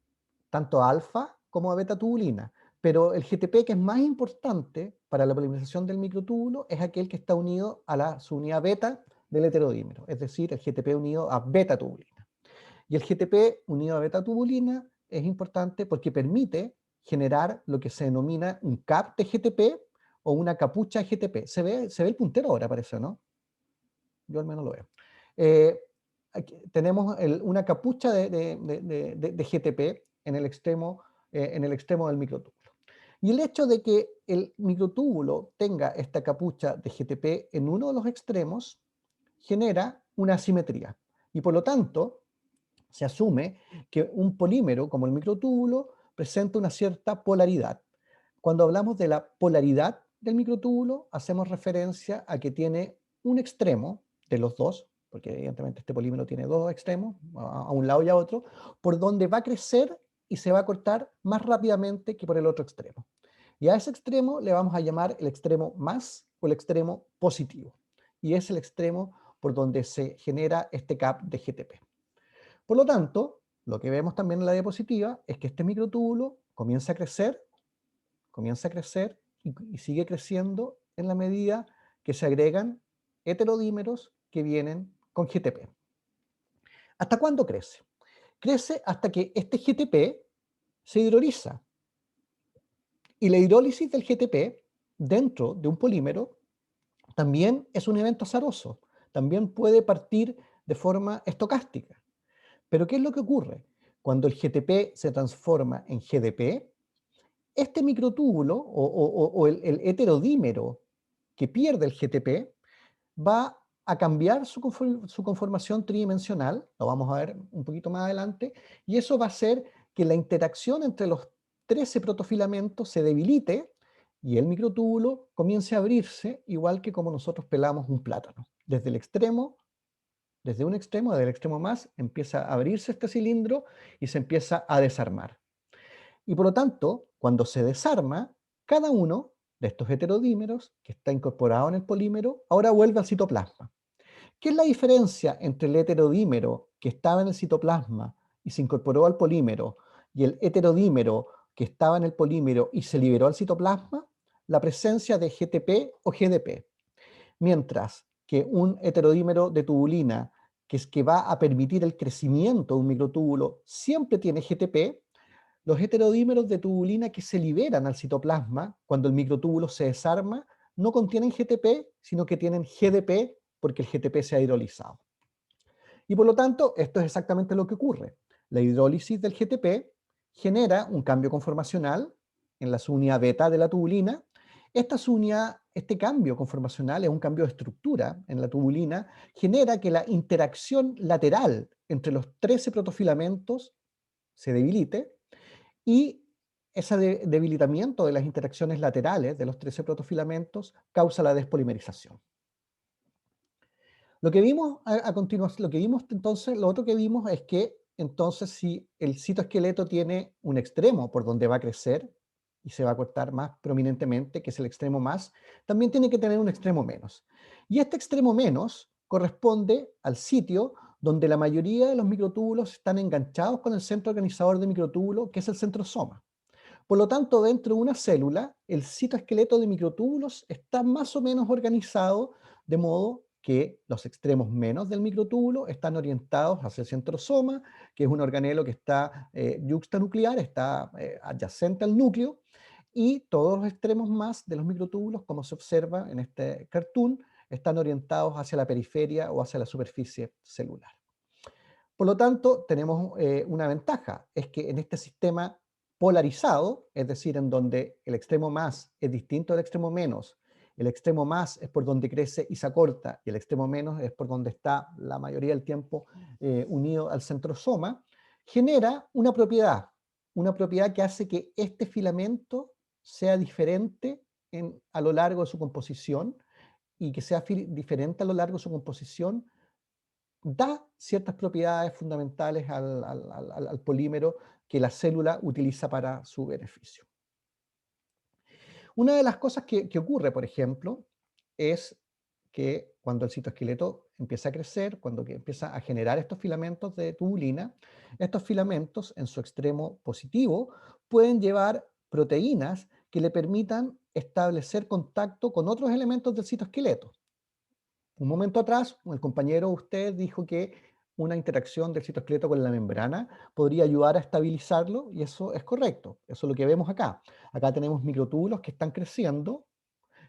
tanto a alfa como a beta tubulina, pero el GTP que es más importante para la polimerización del microtúbulo es aquel que está unido a la subunidad beta del heterodímero, es decir, el GTP unido a beta tubulina. Y el GTP unido a beta tubulina es importante porque permite generar lo que se denomina un cap de GTP o una capucha de GTP. Se ve el puntero ahora, parece, ¿no? Yo al menos lo veo. Aquí tenemos una capucha de GTP en el extremo del microtúbulo. Y el hecho de que el microtúbulo tenga esta capucha de GTP en uno de los extremos genera una asimetría. Y por lo tanto, se asume que un polímero como el microtúbulo presenta una cierta polaridad. Cuando hablamos de la polaridad del microtúbulo, hacemos referencia a que tiene un extremo de los dos, porque evidentemente este polímero tiene dos extremos, a un lado y a otro, por donde va a crecer y se va a cortar más rápidamente que por el otro extremo. Y a ese extremo le vamos a llamar el extremo más o el extremo positivo. Y es el extremo por donde se genera este cap de GTP. Por lo tanto, lo que vemos también en la diapositiva es que este microtúbulo comienza a crecer y sigue creciendo en la medida que se agregan heterodímeros que vienen con GTP. ¿Hasta cuándo crece? Crece hasta que este GTP se hidroliza. Y la hidrólisis del GTP dentro de un polímero también es un evento azaroso. También puede partir de forma estocástica. Pero ¿qué es lo que ocurre? Cuando el GTP se transforma en GDP, este microtúbulo o el heterodímero que pierde el GTP va a cambiar su conformación tridimensional, lo vamos a ver un poquito más adelante, y eso va a hacer que la interacción entre los 13 protofilamentos se debilite y el microtúbulo comience a abrirse, igual que como nosotros pelamos un plátano. Desde un extremo, del extremo más, empieza a abrirse este cilindro y se empieza a desarmar. Y por lo tanto, cuando se desarma, cada uno de estos heterodímeros que está incorporado en el polímero ahora vuelve al citoplasma. ¿Qué es la diferencia entre el heterodímero que estaba en el citoplasma y se incorporó al polímero y el heterodímero que estaba en el polímero y se liberó al citoplasma? La presencia de GTP o GDP. Mientras que un heterodímero de tubulina, que es que va a permitir el crecimiento de un microtúbulo, siempre tiene GTP, los heterodímeros de tubulina que se liberan al citoplasma cuando el microtúbulo se desarma no contienen GTP, sino que tienen GDP porque el GTP se ha hidrolizado. Y por lo tanto, esto es exactamente lo que ocurre. La hidrólisis del GTP genera un cambio conformacional en la subunidad beta de la tubulina. Este cambio conformacional es un cambio de estructura en la tubulina, genera que la interacción lateral entre los 13 protofilamentos se debilite, y ese debilitamiento de las interacciones laterales de los 13 protofilamentos causa la despolimerización. Lo que vimos a continuación, entonces, lo otro que vimos es que entonces si el citoesqueleto tiene un extremo por donde va a crecer y se va a cortar más prominentemente, que es el extremo más, también tiene que tener un extremo menos. Y este extremo menos corresponde al sitio donde la mayoría de los microtúbulos están enganchados con el centro organizador de microtúbulo, que es el centrosoma. Por lo tanto, dentro de una célula, el citoesqueleto de microtúbulos está más o menos organizado de modo que los extremos menos del microtúbulo están orientados hacia el centrosoma, que es un organelo que está yuxtanuclear, está adyacente al núcleo, y todos los extremos más de los microtúbulos, como se observa en este cartoon, están orientados hacia la periferia o hacia la superficie celular. Por lo tanto, tenemos una ventaja, es que en este sistema polarizado, es decir, en donde el extremo más es distinto al extremo menos, el extremo más es por donde crece y se acorta, y el extremo menos es por donde está la mayoría del tiempo unido al centrosoma, genera una propiedad que hace que este filamento sea diferente a lo largo de su composición, y que sea diferente a lo largo de su composición da ciertas propiedades fundamentales al polímero que la célula utiliza para su beneficio. Una de las cosas que ocurre, por ejemplo, es que cuando el citoesqueleto empieza a crecer, cuando empieza a generar estos filamentos de tubulina, estos filamentos en su extremo positivo pueden llevar proteínas que le permitan establecer contacto con otros elementos del citoesqueleto. Un momento atrás, el compañero de usted dijo que una interacción del citoesqueleto con la membrana podría ayudar a estabilizarlo, y eso es correcto. Eso es lo que vemos acá. Acá tenemos microtúbulos que están creciendo,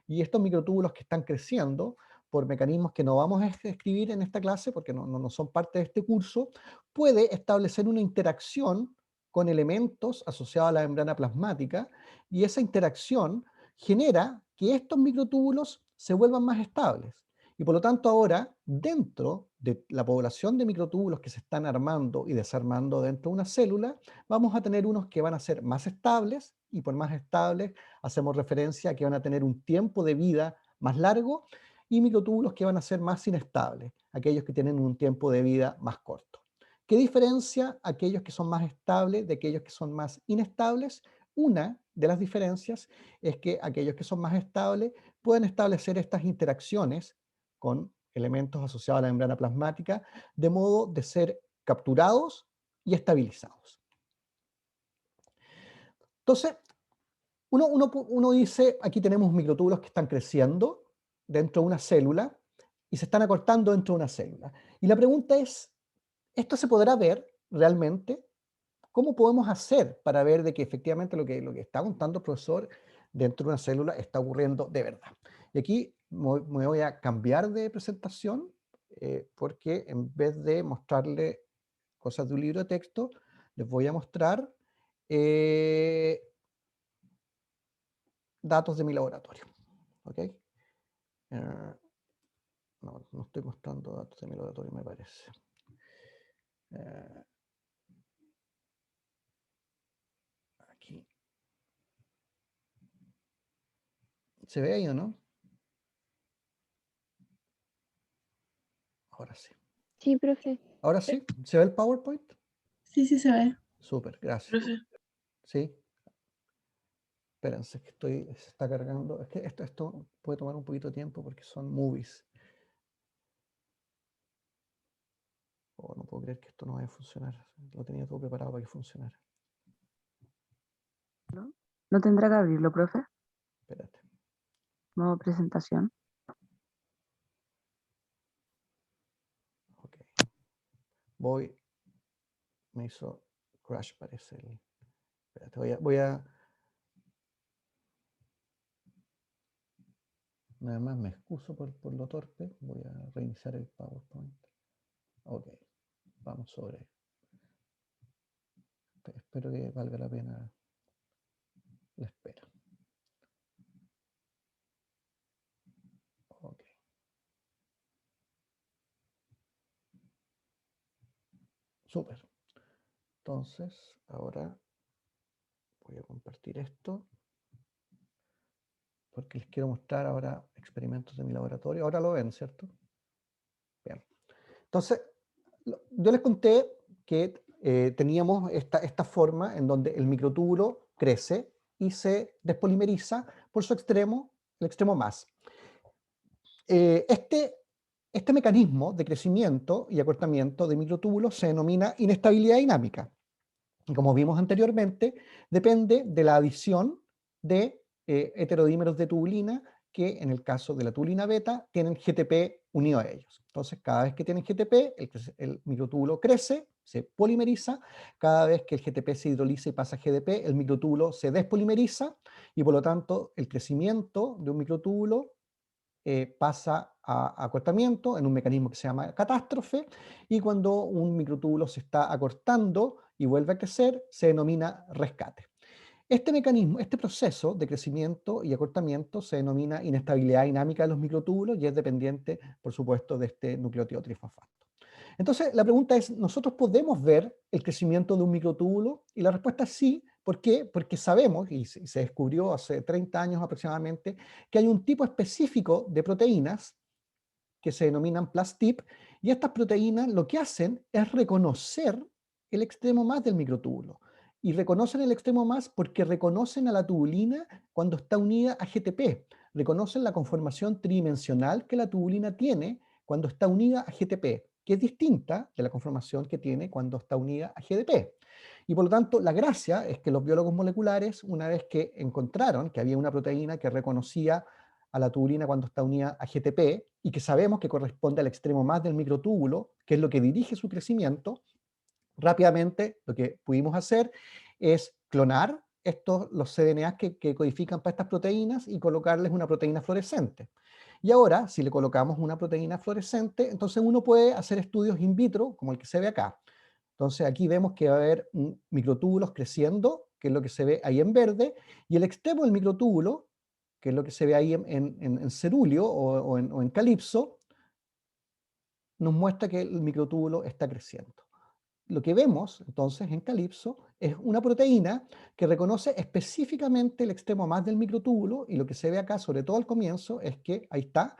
y estos microtúbulos que están creciendo, por mecanismos que no vamos a escribir en esta clase porque no son parte de este curso, puede establecer una interacción con elementos asociados a la membrana plasmática, y esa interacción genera que estos microtúbulos se vuelvan más estables. Y por lo tanto ahora, dentro de la población de microtúbulos que se están armando y desarmando dentro de una célula, vamos a tener unos que van a ser más estables, y por más estables hacemos referencia a que van a tener un tiempo de vida más largo, y microtúbulos que van a ser más inestables, aquellos que tienen un tiempo de vida más corto. ¿Qué diferencia aquellos que son más estables de aquellos que son más inestables? Una de las diferencias es que aquellos que son más estables pueden establecer estas interacciones con elementos asociados a la membrana plasmática, de modo de ser capturados y estabilizados. Entonces, uno dice, aquí tenemos microtúbulos que están creciendo dentro de una célula y se están acortando dentro de una célula. Y la pregunta es, ¿esto se podrá ver realmente? ¿Cómo podemos hacer para ver de que efectivamente lo que está contando el profesor dentro de una célula está ocurriendo de verdad? Y aquí me voy a cambiar de presentación porque en vez de mostrarle cosas de un libro de texto, les voy a mostrar datos de mi laboratorio. ¿Ok? No estoy mostrando datos de mi laboratorio, me parece. Aquí. ¿Se ve ahí o no? Ahora sí. Sí, profe. ¿Ahora sí? ¿Se ve el PowerPoint? Sí, sí se ve. Súper, gracias. Profe. ¿Sí? Espérense, que se está cargando. Es que esto puede tomar un poquito de tiempo porque son movies. Oh, no puedo creer que esto no vaya a funcionar. Lo tenía todo preparado para que funcionara. ¿No tendrá que abrirlo, profe? Espérate. Modo presentación. Ok. Me hizo crash, parece. Espérate, voy a nada más me excuso por lo torpe. Voy a reiniciar el PowerPoint. Ok. Vamos sobre. Espero que valga la pena la espera. Ok. Súper. Entonces, ahora voy a compartir esto porque les quiero mostrar ahora experimentos de mi laboratorio. Ahora lo ven, ¿cierto? Entonces, yo les conté que teníamos esta forma en donde el microtúbulo crece y se despolimeriza por su extremo, el extremo más. Este mecanismo de crecimiento y acortamiento de microtúbulos se denomina inestabilidad dinámica. Y como vimos anteriormente, depende de la adición de heterodímeros de tubulina que en el caso de la tubulina beta tienen GTP unido a ellos. Entonces, cada vez que tienen GTP, el microtúbulo crece, se polimeriza. Cada vez que el GTP se hidroliza y pasa a GDP, el microtúbulo se despolimeriza y por lo tanto el crecimiento de un microtúbulo pasa a acortamiento en un mecanismo que se llama catástrofe, y cuando un microtúbulo se está acortando y vuelve a crecer, se denomina rescate. Este mecanismo, este proceso de crecimiento y acortamiento se denomina inestabilidad dinámica de los microtúbulos y es dependiente, por supuesto, de este nucleótido trifosfato. Entonces, la pregunta es, ¿nosotros podemos ver el crecimiento de un microtúbulo? Y la respuesta es sí. ¿Por qué? Porque sabemos, y se descubrió hace 30 años aproximadamente, que hay un tipo específico de proteínas que se denominan PLASTIP, y estas proteínas lo que hacen es reconocer el extremo más del microtúbulo. Y reconocen el extremo más porque reconocen a la tubulina cuando está unida a GTP. Reconocen la conformación tridimensional que la tubulina tiene cuando está unida a GTP, que es distinta de la conformación que tiene cuando está unida a GDP. Y por lo tanto, la gracia es que los biólogos moleculares, una vez que encontraron que había una proteína que reconocía a la tubulina cuando está unida a GTP y que sabemos que corresponde al extremo más del microtúbulo, que es lo que dirige su crecimiento, rápidamente lo que pudimos hacer es clonar los cDNAs que codifican para estas proteínas y colocarles una proteína fluorescente. Y ahora, si le colocamos una proteína fluorescente, entonces uno puede hacer estudios in vitro, como el que se ve acá. Entonces aquí vemos que va a haber microtúbulos creciendo, que es lo que se ve ahí en verde, y el extremo del microtúbulo, que es lo que se ve ahí en cerúleo o en calipso, nos muestra que el microtúbulo está creciendo. Lo que vemos entonces en calipso es una proteína que reconoce específicamente el extremo más del microtúbulo, y lo que se ve acá, sobre todo al comienzo, es que ahí está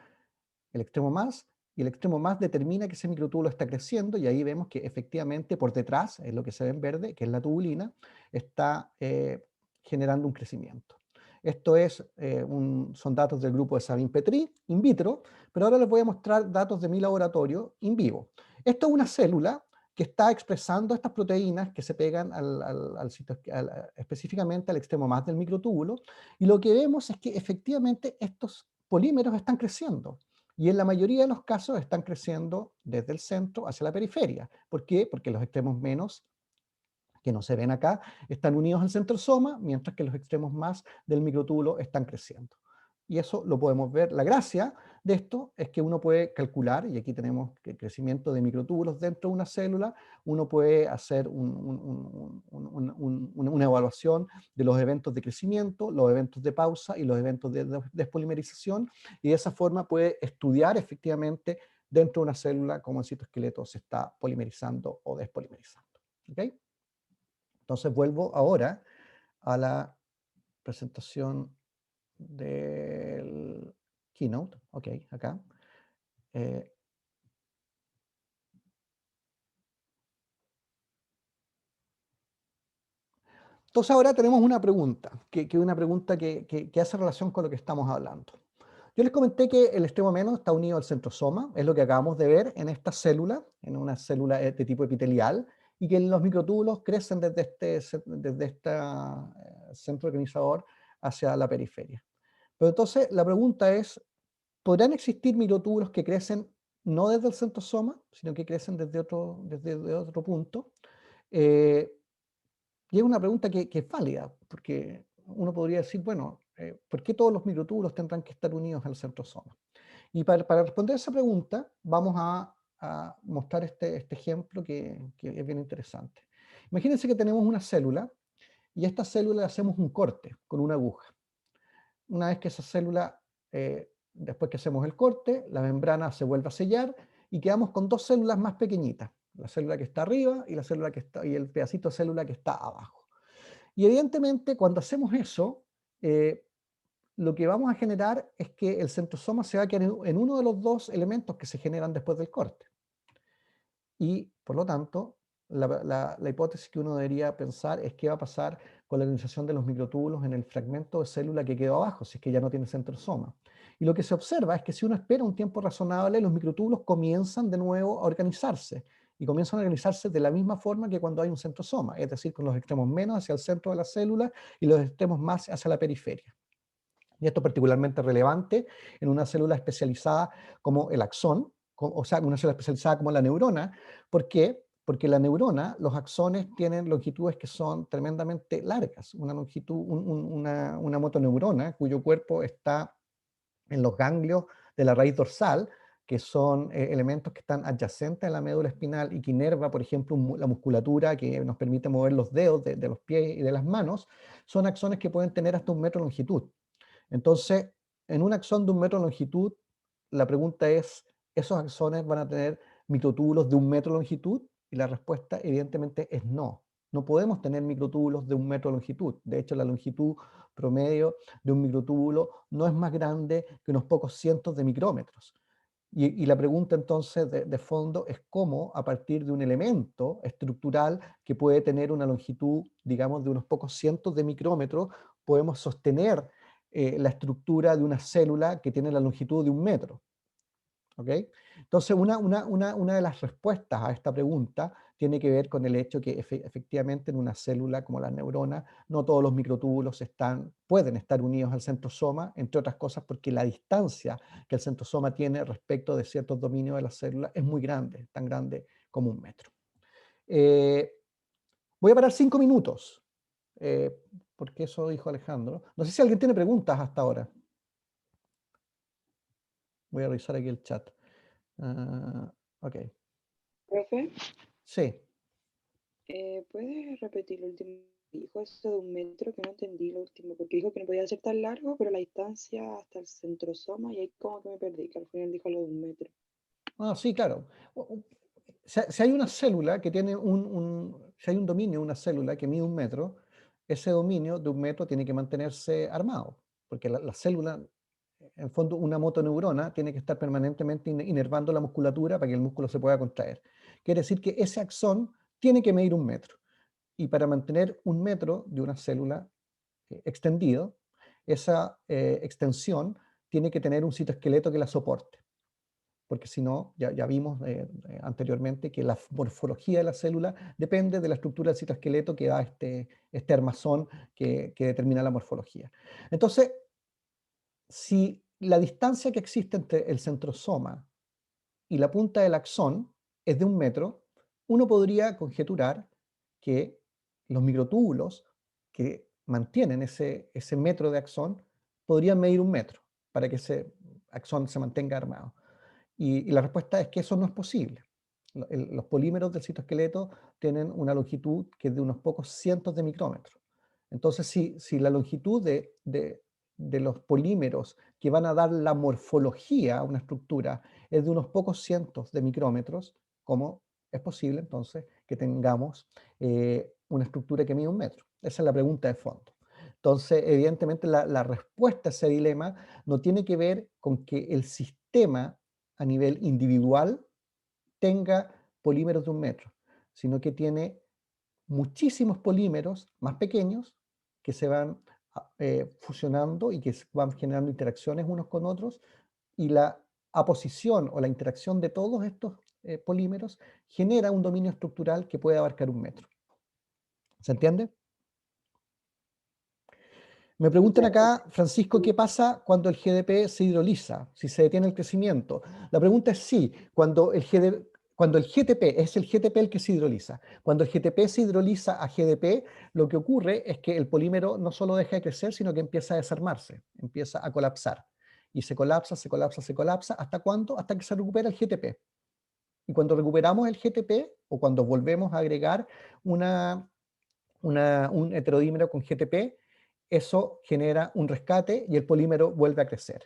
el extremo más, y el extremo más determina que ese microtúbulo está creciendo, y ahí vemos que efectivamente por detrás, es lo que se ve en verde, que es la tubulina, está generando un crecimiento. Esto son datos del grupo de Sabin-Petri in vitro, pero ahora les voy a mostrar datos de mi laboratorio in vivo. Esto es una célula que está expresando estas proteínas que se pegan específicamente al extremo más del microtúbulo, y lo que vemos es que efectivamente estos polímeros están creciendo. Y en la mayoría de los casos están creciendo desde el centro hacia la periferia. ¿Por qué? Porque los extremos menos, que no se ven acá, están unidos al centrosoma, mientras que los extremos más del microtúbulo están creciendo. Y eso lo podemos ver. La gracia de esto es que uno puede calcular, y aquí tenemos el crecimiento de microtúbulos dentro de una célula, uno puede hacer una evaluación de los eventos de crecimiento, los eventos de pausa y los eventos de despolimerización, y de esa forma puede estudiar efectivamente dentro de una célula cómo el citoesqueleto se está polimerizando o despolimerizando. ¿Okay? Entonces vuelvo ahora a la presentación del Keynote. Ok, acá. Entonces ahora tenemos una pregunta, que es una pregunta que hace relación con lo que estamos hablando. Yo les comenté que el extremo menos está unido al centrosoma, es lo que acabamos de ver en esta célula, en una célula de tipo epitelial, y que los microtúbulos crecen desde este centro organizador hacia la periferia. Pero entonces la pregunta es, ¿podrán existir microtúbulos que crecen no desde el centrosoma, sino que crecen desde otro punto? Y es una pregunta que es válida, porque uno podría decir, bueno, ¿por qué todos los microtúbulos tendrán que estar unidos al centrosoma? Y para responder a esa pregunta, vamos a mostrar este ejemplo que es bien interesante. Imagínense que tenemos una célula, y a esta célula le hacemos un corte con una aguja. Una vez que esa célula, después que hacemos el corte, la membrana se vuelve a sellar, y quedamos con dos células más pequeñitas, la célula que está arriba y y el pedacito de célula que está abajo. Y evidentemente cuando hacemos eso, lo que vamos a generar es que el centrosoma se va a quedar en uno de los dos elementos que se generan después del corte. Y, por lo tanto, la hipótesis que uno debería pensar es qué va a pasar con la organización de los microtúbulos en el fragmento de célula que quedó abajo, si es que ya no tiene centrosoma. Y lo que se observa es que si uno espera un tiempo razonable, los microtúbulos comienzan de nuevo a organizarse, y comienzan a organizarse de la misma forma que cuando hay un centrosoma, es decir, con los extremos menos hacia el centro de la célula y los extremos más hacia la periferia. Y esto es particularmente relevante en una célula especializada como el axón, o sea, una célula especializada como la neurona. ¿Por qué? Porque la neurona, los axones tienen longitudes que son tremendamente largas. Una longitud, una motoneurona cuyo cuerpo está en los ganglios de la raíz dorsal, que son elementos que están adyacentes a la médula espinal y que inerva, por ejemplo, la musculatura que nos permite mover los dedos de los pies y de las manos, son axones que pueden tener hasta 1 metro de longitud. Entonces, en un axón de 1 metro de longitud, la pregunta es, ¿esos axones van a tener microtúbulos de 1 metro de longitud? Y la respuesta evidentemente es no. No podemos tener microtúbulos de 1 metro de longitud. De hecho, la longitud promedio de un microtúbulo no es más grande que unos pocos cientos de micrómetros. Y la pregunta entonces de fondo es cómo, a partir de un elemento estructural que puede tener una longitud, digamos, de unos pocos cientos de micrómetros, podemos sostener la estructura de una célula que tiene la longitud de 1 metro. ¿Ok? Entonces, una de las respuestas a esta pregunta tiene que ver con el hecho que efectivamente en una célula como la neurona, no todos los microtúbulos pueden estar unidos al centrosoma, entre otras cosas porque la distancia que el centrosoma tiene respecto de ciertos dominios de la célula es muy grande, tan grande como 1 metro. Voy a parar 5 minutos, porque eso dijo Alejandro. No sé si alguien tiene preguntas hasta ahora. Voy a revisar aquí el chat. Ok. Profe, Sí. ¿puedes repetir lo último que dijo? Eso de 1 metro, que no entendí lo último, porque dijo que no podía ser tan largo, pero la distancia hasta el centrosoma, y ahí como que me perdí, que al final dijo lo de 1 metro. Sí, claro. Si hay una célula que tiene si hay un dominio, una célula que mide 1 metro, ese dominio de 1 metro tiene que mantenerse armado, porque la célula, en el fondo, una motoneurona tiene que estar permanentemente inervando la musculatura para que el músculo se pueda contraer. Quiere decir que ese axón tiene que medir 1 metro. Y para mantener 1 metro de una célula extendido, esa extensión tiene que tener un citoesqueleto que la soporte. Porque si no, ya vimos anteriormente que la morfología de la célula depende de la estructura del citoesqueleto que da este armazón que determina la morfología. Entonces, si la distancia que existe entre el centrosoma y la punta del axón es de 1 metro, uno podría conjeturar que los microtúbulos que mantienen ese metro de axón podrían medir 1 metro para que ese axón se mantenga armado. Y la respuesta es que eso no es posible. Los polímeros del citoesqueleto tienen una longitud que es de unos pocos cientos de micrómetros. Entonces, si la longitud de los polímeros que van a dar la morfología a una estructura es de unos pocos cientos de micrómetros, ¿cómo es posible entonces que tengamos una estructura que mide 1 metro? Esa es la pregunta de fondo. Entonces, evidentemente, la respuesta a ese dilema no tiene que ver con que el sistema a nivel individual tenga polímeros de 1 metro, sino que tiene muchísimos polímeros más pequeños que se van fusionando y que van generando interacciones unos con otros, y la aposición o la interacción de todos estos polímeros genera un dominio estructural que puede abarcar 1 metro. ¿Se entiende? Me preguntan acá, Francisco, ¿qué pasa cuando el GDP se hidroliza? Si se detiene el crecimiento. La pregunta es sí, cuando el GTP, es el GTP el que se hidroliza. Cuando el GTP se hidroliza a GDP, lo que ocurre es que el polímero no solo deja de crecer, sino que empieza a desarmarse, empieza a colapsar. Y se colapsa, se colapsa, se colapsa. ¿Hasta cuándo? Hasta que se recupera el GTP. Y cuando recuperamos el GTP, o cuando volvemos a agregar un heterodímero con GTP, eso genera un rescate y el polímero vuelve a crecer.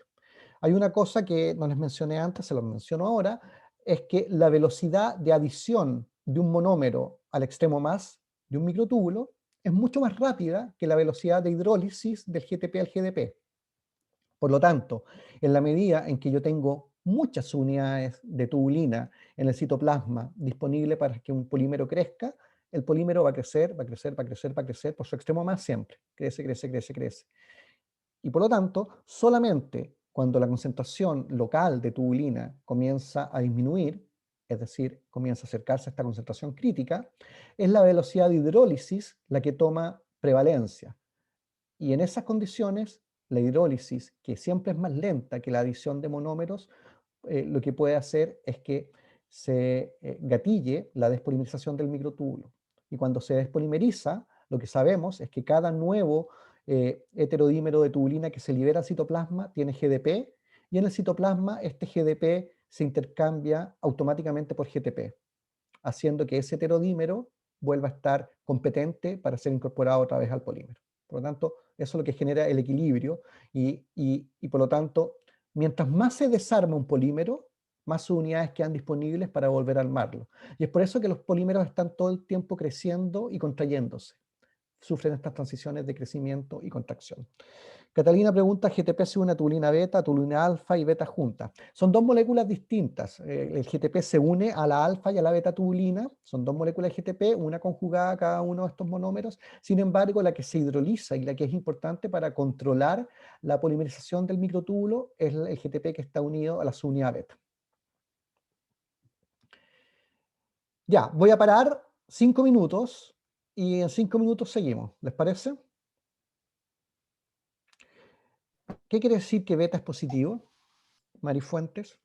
Hay una cosa que no les mencioné antes, se lo menciono ahora, es que la velocidad de adición de un monómero al extremo más de un microtúbulo es mucho más rápida que la velocidad de hidrólisis del GTP al GDP. Por lo tanto, en la medida en que yo tengo muchas unidades de tubulina en el citoplasma disponible para que un polímero crezca, el polímero va a crecer, va a crecer, va a crecer, va a crecer por su extremo más siempre. Crece, crece, crece, crece. Y por lo tanto, solamente cuando la concentración local de tubulina comienza a disminuir, es decir, comienza a acercarse a esta concentración crítica, es la velocidad de hidrólisis la que toma prevalencia. Y en esas condiciones, la hidrólisis, que siempre es más lenta que la adición de monómeros, lo que puede hacer es que se gatille la despolimerización del microtúbulo. Y cuando se despolimeriza, lo que sabemos es que cada nuevo heterodímero de tubulina que se libera al citoplasma tiene GDP, y en el citoplasma este GDP se intercambia automáticamente por GTP, haciendo que ese heterodímero vuelva a estar competente para ser incorporado otra vez al polímero. Por lo tanto, eso es lo que genera el equilibrio y por lo tanto, mientras más se desarma un polímero, más unidades quedan disponibles para volver a armarlo. Y es por eso que los polímeros están todo el tiempo creciendo y contrayéndose. Sufren estas transiciones de crecimiento y contracción. Catalina pregunta, GTP es una tubulina beta, tubulina alfa y beta juntas. Son dos moléculas distintas. El GTP se une a la alfa y a la beta tubulina. Son dos moléculas de GTP, una conjugada a cada uno de estos monómeros. Sin embargo, la que se hidroliza y la que es importante para controlar la polimerización del microtúbulo es el GTP que está unido a la subunidad beta. Ya, voy a parar 5 minutos y en 5 minutos seguimos. ¿Les parece? ¿Qué quiere decir que beta es positivo? Mari Fuentes.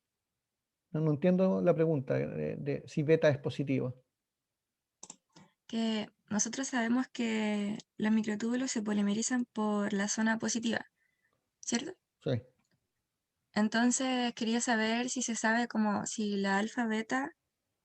No entiendo la pregunta de si beta es positivo. Que nosotros sabemos que los microtúbulos se polimerizan por la zona positiva, ¿cierto? Sí. Entonces quería saber si se sabe como si la alfa beta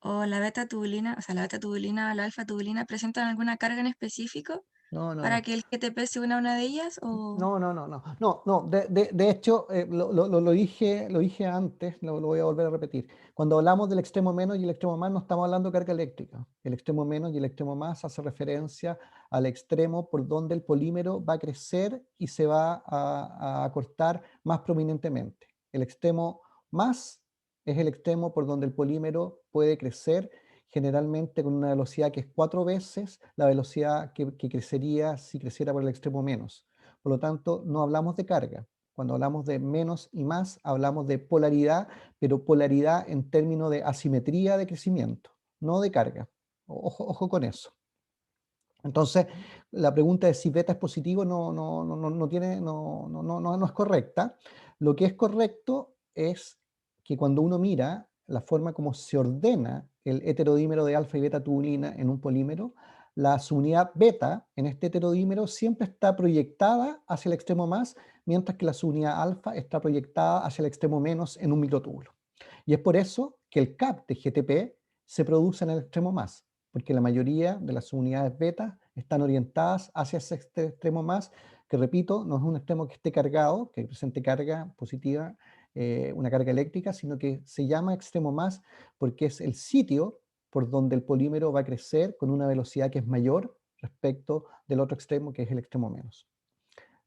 o la beta tubulina, o sea, la beta tubulina o la alfa tubulina presentan alguna carga en específico No, no, para no. que el GTP se una a una de ellas o... No. De hecho, lo dije antes, lo voy a volver a repetir. Cuando hablamos del extremo menos y el extremo más, no estamos hablando de carga eléctrica. El extremo menos y el extremo más hace referencia al extremo por donde el polímero va a crecer y se va a acortar más prominentemente. El extremo más es el extremo por donde el polímero puede crecer, generalmente con una velocidad que es 4 veces la velocidad que crecería si creciera por el extremo menos. Por lo tanto, no hablamos de carga. Cuando hablamos de menos y más, hablamos de polaridad, pero polaridad en términos de asimetría de crecimiento, no de carga. Ojo con eso. Entonces, la pregunta de si beta es positivo no es correcta. Lo que es correcto es que cuando uno mira la forma como se ordena el heterodímero de alfa y beta tubulina en un polímero, la subunidad beta en este heterodímero siempre está proyectada hacia el extremo más, mientras que la subunidad alfa está proyectada hacia el extremo menos en un microtúbulo. Y es por eso que el CAP de GTP se produce en el extremo más, porque la mayoría de las unidades beta están orientadas hacia ese extremo más, que repito, no es un extremo que esté cargado, que presente carga positiva, una carga eléctrica, sino que se llama extremo más porque es el sitio por donde el polímero va a crecer con una velocidad que es mayor respecto del otro extremo, que es el extremo menos.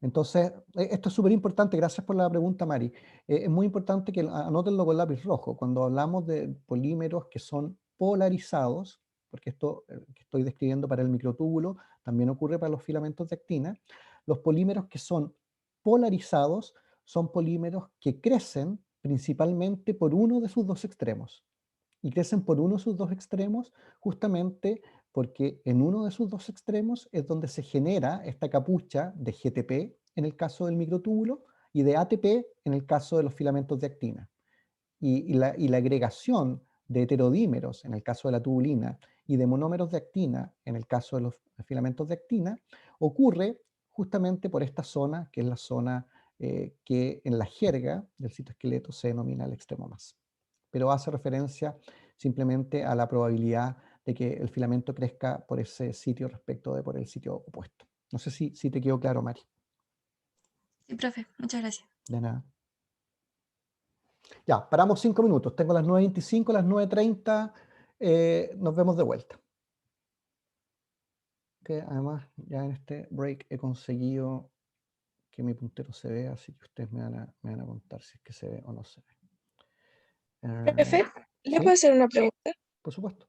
Entonces, esto es súper importante, gracias por la pregunta, Mari. Es muy importante que anótenlo con lápiz rojo. Cuando hablamos de polímeros que son polarizados, porque esto que estoy describiendo para el microtúbulo también ocurre para los filamentos de actina, los polímeros que son polarizados son polímeros que crecen principalmente por uno de sus dos extremos. Y crecen por uno de sus dos extremos justamente porque en uno de sus dos extremos es donde se genera esta capucha de GTP en el caso del microtúbulo y de ATP en el caso de los filamentos de actina. Y la agregación de heterodímeros en el caso de la tubulina y de monómeros de actina en el caso de los filamentos de actina ocurre justamente por esta zona, que es la zona que en la jerga del citoesqueleto se denomina el extremo más. Pero hace referencia simplemente a la probabilidad de que el filamento crezca por ese sitio respecto de por el sitio opuesto. No sé si te quedó claro, Mari. Sí, profe, muchas gracias. De nada. Ya, paramos 5 minutos. Tengo las 9:25, las 9:30. Nos vemos de vuelta. Que además ya en este break he conseguido que mi puntero se vea, así que ustedes me van a contar si es que se ve o no se ve. Profe, ¿le puedo ¿Sí? hacer una pregunta? Por supuesto.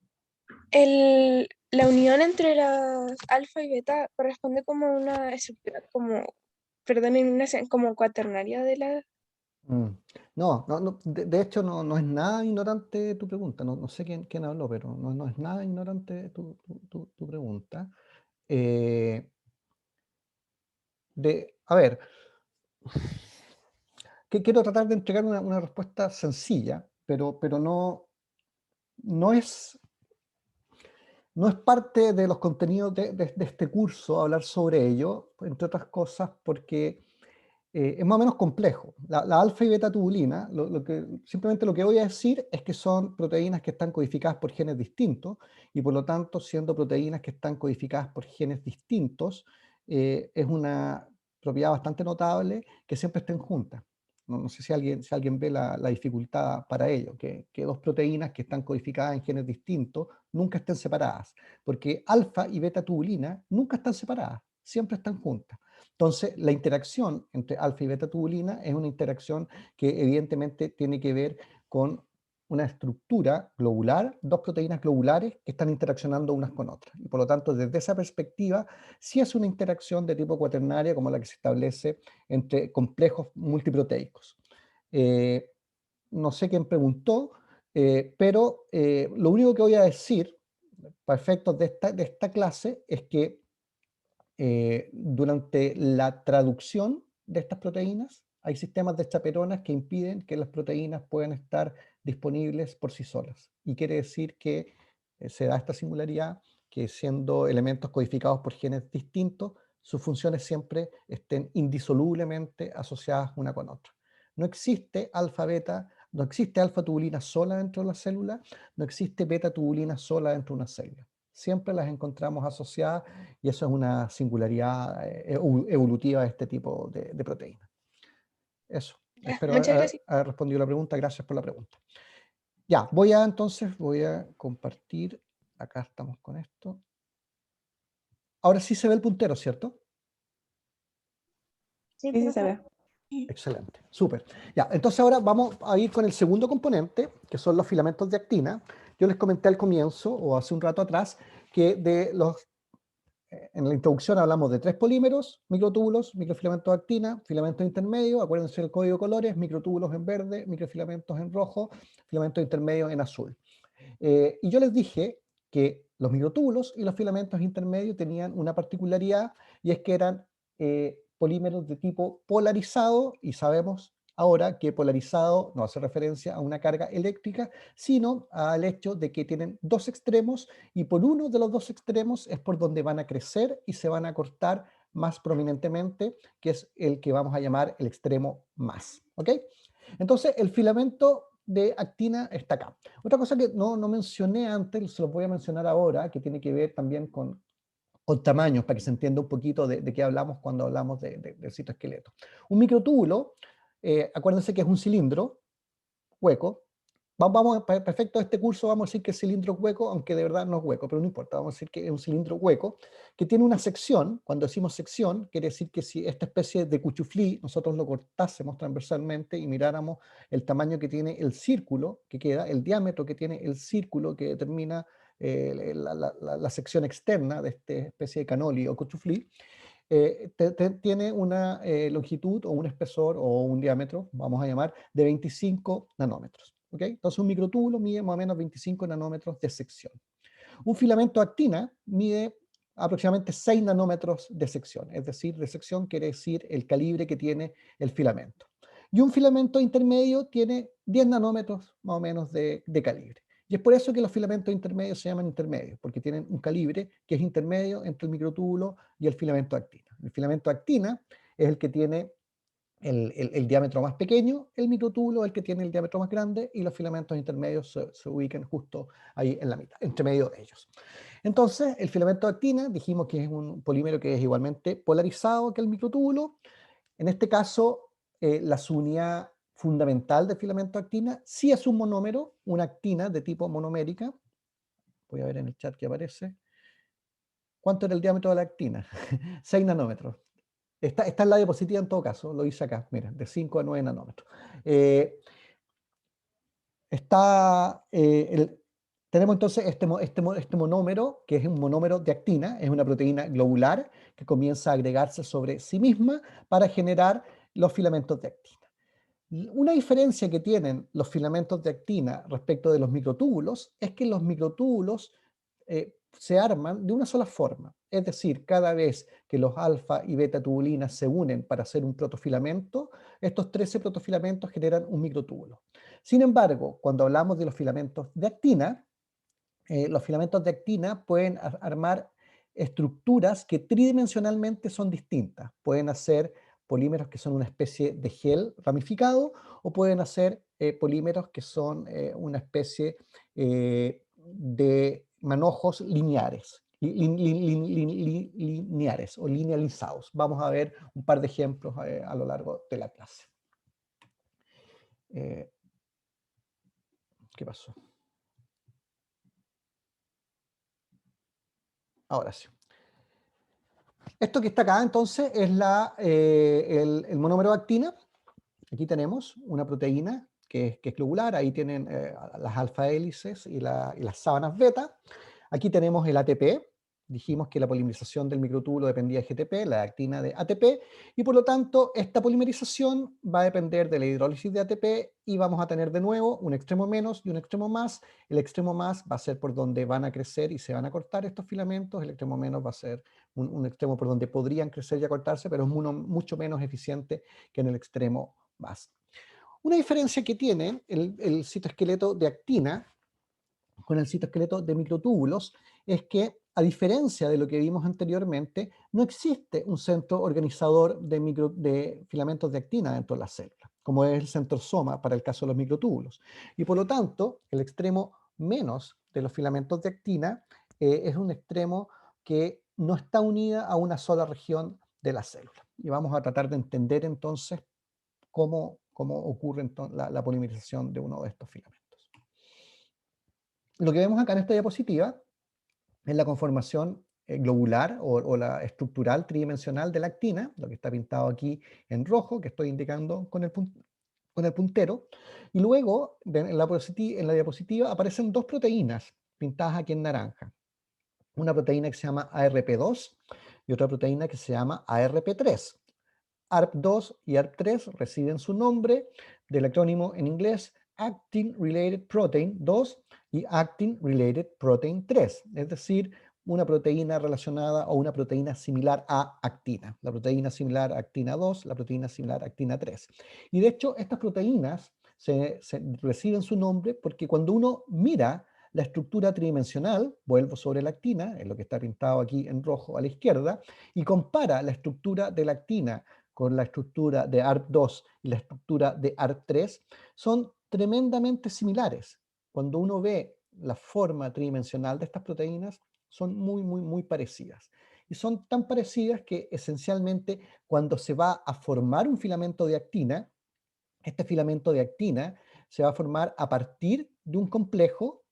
La unión entre las alfa y beta corresponde como a una estructura, como, perdonen, como cuaternaria de la... Mm. No, de hecho no es nada ignorante tu pregunta. No sé quién habló, pero no es nada ignorante tu pregunta. A ver, quiero tratar de entregar una respuesta sencilla, pero no es parte de los contenidos de este curso hablar sobre ello, entre otras cosas porque es más o menos complejo. La alfa y beta tubulina, simplemente lo que voy a decir es que son proteínas que están codificadas por genes distintos y por lo tanto, siendo proteínas que están codificadas por genes distintos, es una propiedad bastante notable que siempre estén juntas. No sé si alguien ve la dificultad para ello, que dos proteínas que están codificadas en genes distintos nunca estén separadas, porque alfa y beta tubulina nunca están separadas, siempre están juntas. Entonces, la interacción entre alfa y beta tubulina es una interacción que evidentemente tiene que ver con una estructura globular, dos proteínas globulares que están interaccionando unas con otras. Y por lo tanto, desde esa perspectiva, sí es una interacción de tipo cuaternaria como la que se establece entre complejos multiproteicos. No sé quién preguntó, pero lo único que voy a decir, para efectos de esta clase, es que durante la traducción de estas proteínas, hay sistemas de chaperonas que impiden que las proteínas puedan estar disponibles por sí solas. Y quiere decir que se da esta singularidad, que siendo elementos codificados por genes distintos, sus funciones siempre estén indisolublemente asociadas una con otra. No existe alfa-beta, no existe alfa-tubulina sola dentro de la célula, no existe beta-tubulina sola dentro de una célula. Siempre las encontramos asociadas y eso es una singularidad evolutiva de este tipo de proteínas. Eso. Espero Muchas gracias. haber respondido la pregunta. Gracias por la pregunta. Ya, entonces voy a compartir. Acá estamos con esto. Ahora sí se ve el puntero, ¿cierto? Sí, se ve. Excelente, súper. Ya, entonces ahora vamos a ir con el segundo componente, que son los filamentos de actina. Yo les comenté al comienzo, o hace un rato atrás, que en la introducción hablamos de 3 polímeros, microtúbulos, microfilamentos de actina, filamentos intermedios, acuérdense del código de colores, microtúbulos en verde, microfilamentos en rojo, filamentos intermedios en azul. Y yo les dije que los microtúbulos y los filamentos intermedios tenían una particularidad, y es que eran polímeros de tipo polarizado, y sabemos ahora que polarizado no hace referencia a una carga eléctrica, sino al hecho de que tienen dos extremos, y por uno de los dos extremos es por donde van a crecer y se van a cortar más prominentemente, que es el que vamos a llamar el extremo más. ¿Ok? Entonces, el filamento de actina está acá. Otra cosa que no mencioné antes, se lo voy a mencionar ahora, que tiene que ver también con tamaños, para que se entienda un poquito de qué hablamos cuando hablamos del citoesqueleto. Un microtúbulo, acuérdense que es un cilindro hueco. Para efecto de este curso vamos a decir que el cilindro es hueco, aunque de verdad no es hueco, pero no importa, vamos a decir que es un cilindro hueco, que tiene una sección. Cuando decimos sección, quiere decir que si esta especie de cuchuflí nosotros lo cortásemos transversalmente y miráramos el tamaño que tiene el círculo que queda, el diámetro que tiene el círculo que determina la sección externa de esta especie de canoli o cuchuflí, tiene una longitud o un espesor o un diámetro, vamos a llamar, de 25 nanómetros. ¿Okay? Entonces un microtúbulo mide más o menos 25 nanómetros de sección. Un filamento de actina mide aproximadamente 6 nanómetros de sección, es decir, de sección quiere decir el calibre que tiene el filamento. Y un filamento intermedio tiene 10 nanómetros más o menos de calibre. Y es por eso que los filamentos intermedios se llaman intermedios, porque tienen un calibre que es intermedio entre el microtúbulo y el filamento de actina. El filamento de actina es el que tiene el diámetro más pequeño, el microtúbulo es el que tiene el diámetro más grande, y los filamentos intermedios se ubican justo ahí en la mitad, entre medio de ellos. Entonces, el filamento de actina, dijimos que es un polímero que es igualmente polarizado que el microtúbulo. En este caso, la subunidad fundamental del filamento de actina sí es un monómero, una actina de tipo monomérica. Voy a ver en el chat que aparece. ¿Cuánto era el diámetro de la actina? 6 nanómetros. Está en la diapositiva en todo caso, lo hice acá, mira, de 5 a 9 nanómetros. Tenemos entonces este monómero, que es un monómero de actina, es una proteína globular que comienza a agregarse sobre sí misma para generar los filamentos de actina. Una diferencia que tienen los filamentos de actina respecto de los microtúbulos es que los microtúbulos se arman de una sola forma. Es decir, cada vez que los alfa y beta tubulinas se unen para hacer un protofilamento, estos 13 protofilamentos generan un microtúbulo. Sin embargo, cuando hablamos de los filamentos de actina, los filamentos de actina pueden armar estructuras que tridimensionalmente son distintas. Pueden hacer polímeros que son una especie de gel ramificado o pueden hacer polímeros que son una especie de manojos lineares, lineares o linealizados. Vamos a ver un par de ejemplos a lo largo de la clase. ¿Qué pasó? Ahora sí. Esto que está acá entonces es el monómero de actina. Aquí tenemos una proteína que es globular, ahí tienen las alfa hélices y las sábanas beta. Aquí tenemos el ATP, dijimos que la polimerización del microtúbulo dependía de GTP, la actina de ATP, y por lo tanto esta polimerización va a depender de la hidrólisis de ATP y vamos a tener de nuevo un extremo menos y un extremo más. El extremo más va a ser por donde van a crecer y se van a cortar estos filamentos, el extremo menos va a ser un extremo por donde podrían crecer y acortarse, pero es mucho menos eficiente que en el extremo más. Una diferencia que tiene el citoesqueleto de actina con el citoesqueleto de microtúbulos es que, a diferencia de lo que vimos anteriormente, no existe un centro organizador de filamentos de actina dentro de la célula, como es el centrosoma para el caso de los microtúbulos. Y por lo tanto, el extremo menos de los filamentos de actina es un extremo que no está unida a una sola región de la célula. Y vamos a tratar de entender entonces cómo ocurre la polimerización de uno de estos filamentos. Lo que vemos acá en esta diapositiva es la conformación globular o la estructural tridimensional de la actina, lo que está pintado aquí en rojo, que estoy indicando con el puntero, y luego en la diapositiva aparecen dos proteínas pintadas aquí en naranja. Una proteína que se llama ARP2 y otra proteína que se llama ARP3. ARP2 y ARP3 reciben su nombre del acrónimo en inglés Actin Related Protein 2 y Actin Related Protein 3, es decir, una proteína relacionada o una proteína similar a actina. La proteína similar a actina 2, la proteína similar a actina 3. Y de hecho, estas proteínas se reciben su nombre porque cuando uno mira la estructura tridimensional, vuelvo sobre la actina, es lo que está pintado aquí en rojo a la izquierda, y compara la estructura de la actina con la estructura de ARP2 y la estructura de ARP3, son tremendamente similares. Cuando uno ve la forma tridimensional de estas proteínas, son muy parecidas. Y son tan parecidas que esencialmente cuando se va a formar un filamento de actina, este filamento de actina se va a formar a partir de un complejo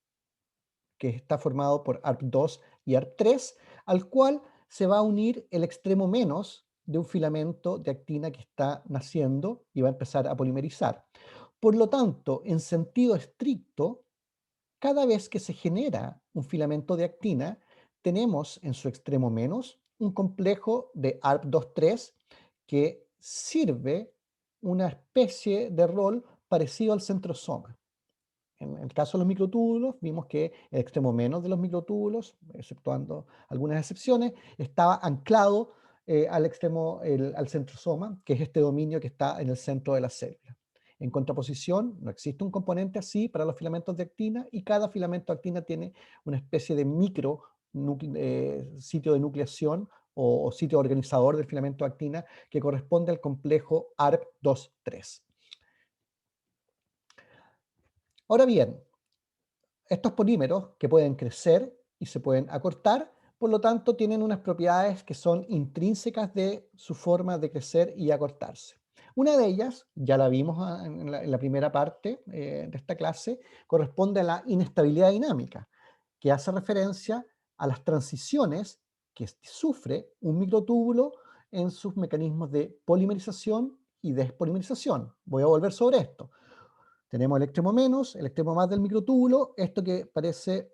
que está formado por ARP2 y ARP3, al cual se va a unir el extremo menos de un filamento de actina que está naciendo y va a empezar a polimerizar. Por lo tanto, en sentido estricto, cada vez que se genera un filamento de actina, tenemos en su extremo menos un complejo de ARP2-3 que sirve una especie de rol parecido al centrosoma. En el caso de los microtúbulos, vimos que el extremo menos de los microtúbulos, exceptuando algunas excepciones, estaba anclado al centrosoma, que es este dominio que está en el centro de la célula. En contraposición, no existe un componente así para los filamentos de actina y cada filamento de actina tiene una especie de micro sitio de nucleación o sitio organizador del filamento de actina que corresponde al complejo ARP2-3. Ahora bien, estos polímeros que pueden crecer y se pueden acortar, por lo tanto tienen unas propiedades que son intrínsecas de su forma de crecer y acortarse. Una de ellas, ya la vimos en la primera parte de esta clase, corresponde a la inestabilidad dinámica, que hace referencia a las transiciones que sufre un microtúbulo en sus mecanismos de polimerización y despolimerización. Voy a volver sobre esto. Tenemos el extremo menos, el extremo más del microtúbulo, esto que parece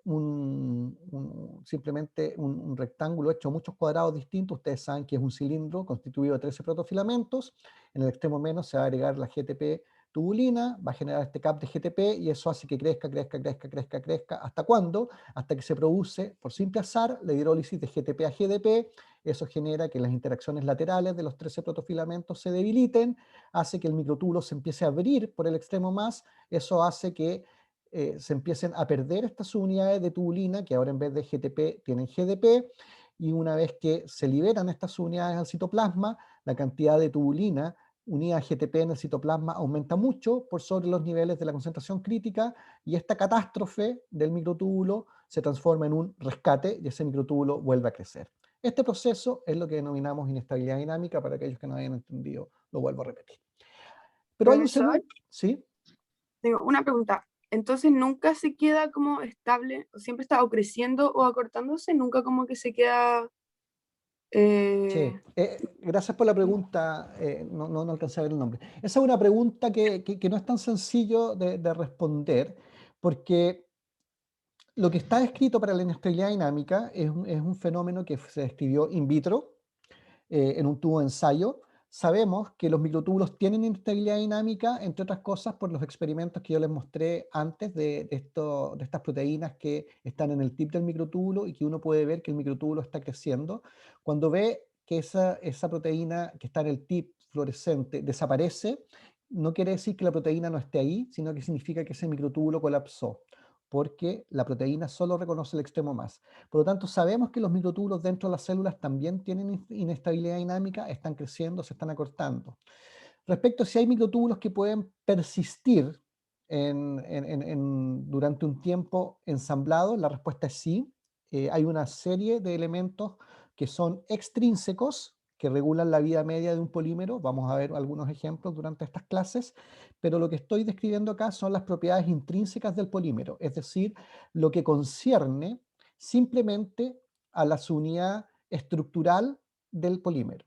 simplemente un rectángulo hecho de muchos cuadrados distintos. Ustedes saben que es un cilindro constituido de 13 protofilamentos. En el extremo menos se va a agregar la GTP tubulina, va a generar este cap de GTP y eso hace que crezca. ¿Hasta cuándo? Hasta que se produce, por simple azar, la hidrólisis de GTP a GDP. Eso genera que las interacciones laterales de los 13 protofilamentos se debiliten, hace que el microtúbulo se empiece a abrir por el extremo más. Eso hace que se empiecen a perder estas unidades de tubulina, que ahora en vez de GTP tienen GDP, y una vez que se liberan estas unidades al citoplasma, la cantidad de tubulina unida a GTP en el citoplasma aumenta mucho por sobre los niveles de la concentración crítica, y esta catástrofe del microtúbulo se transforma en un rescate y ese microtúbulo vuelve a crecer. Este proceso es lo que denominamos inestabilidad dinámica. Para aquellos que no hayan entendido, lo vuelvo a repetir. Pero hay un Profesor, segundo... ¿Sí? tengo una pregunta. Entonces, ¿nunca se queda como estable? ¿O siempre está o creciendo o acortándose? ¿Nunca como que se queda...? Sí, gracias por la pregunta. No alcancé a ver el nombre. Esa es una pregunta que no es tan sencillo de responder, porque lo que está descrito para la inestabilidad dinámica es un fenómeno que se describió in vitro, en un tubo de ensayo. Sabemos que los microtúbulos tienen inestabilidad dinámica, entre otras cosas, por los experimentos que yo les mostré antes de estas proteínas que están en el tip del microtúbulo y que uno puede ver que el microtúbulo está creciendo. Cuando ve que esa proteína que está en el tip fluorescente desaparece, no quiere decir que la proteína no esté ahí, sino que significa que ese microtúbulo colapsó, porque la proteína solo reconoce el extremo más. Por lo tanto, sabemos que los microtúbulos dentro de las células también tienen inestabilidad dinámica, están creciendo, se están acortando. Respecto a si hay microtúbulos que pueden persistir durante un tiempo ensamblado, la respuesta es sí. Hay una serie de elementos que son extrínsecos, que regulan la vida media de un polímero. Vamos a ver algunos ejemplos durante estas clases, pero lo que estoy describiendo acá son las propiedades intrínsecas del polímero, es decir, lo que concierne simplemente a la unidad estructural del polímero.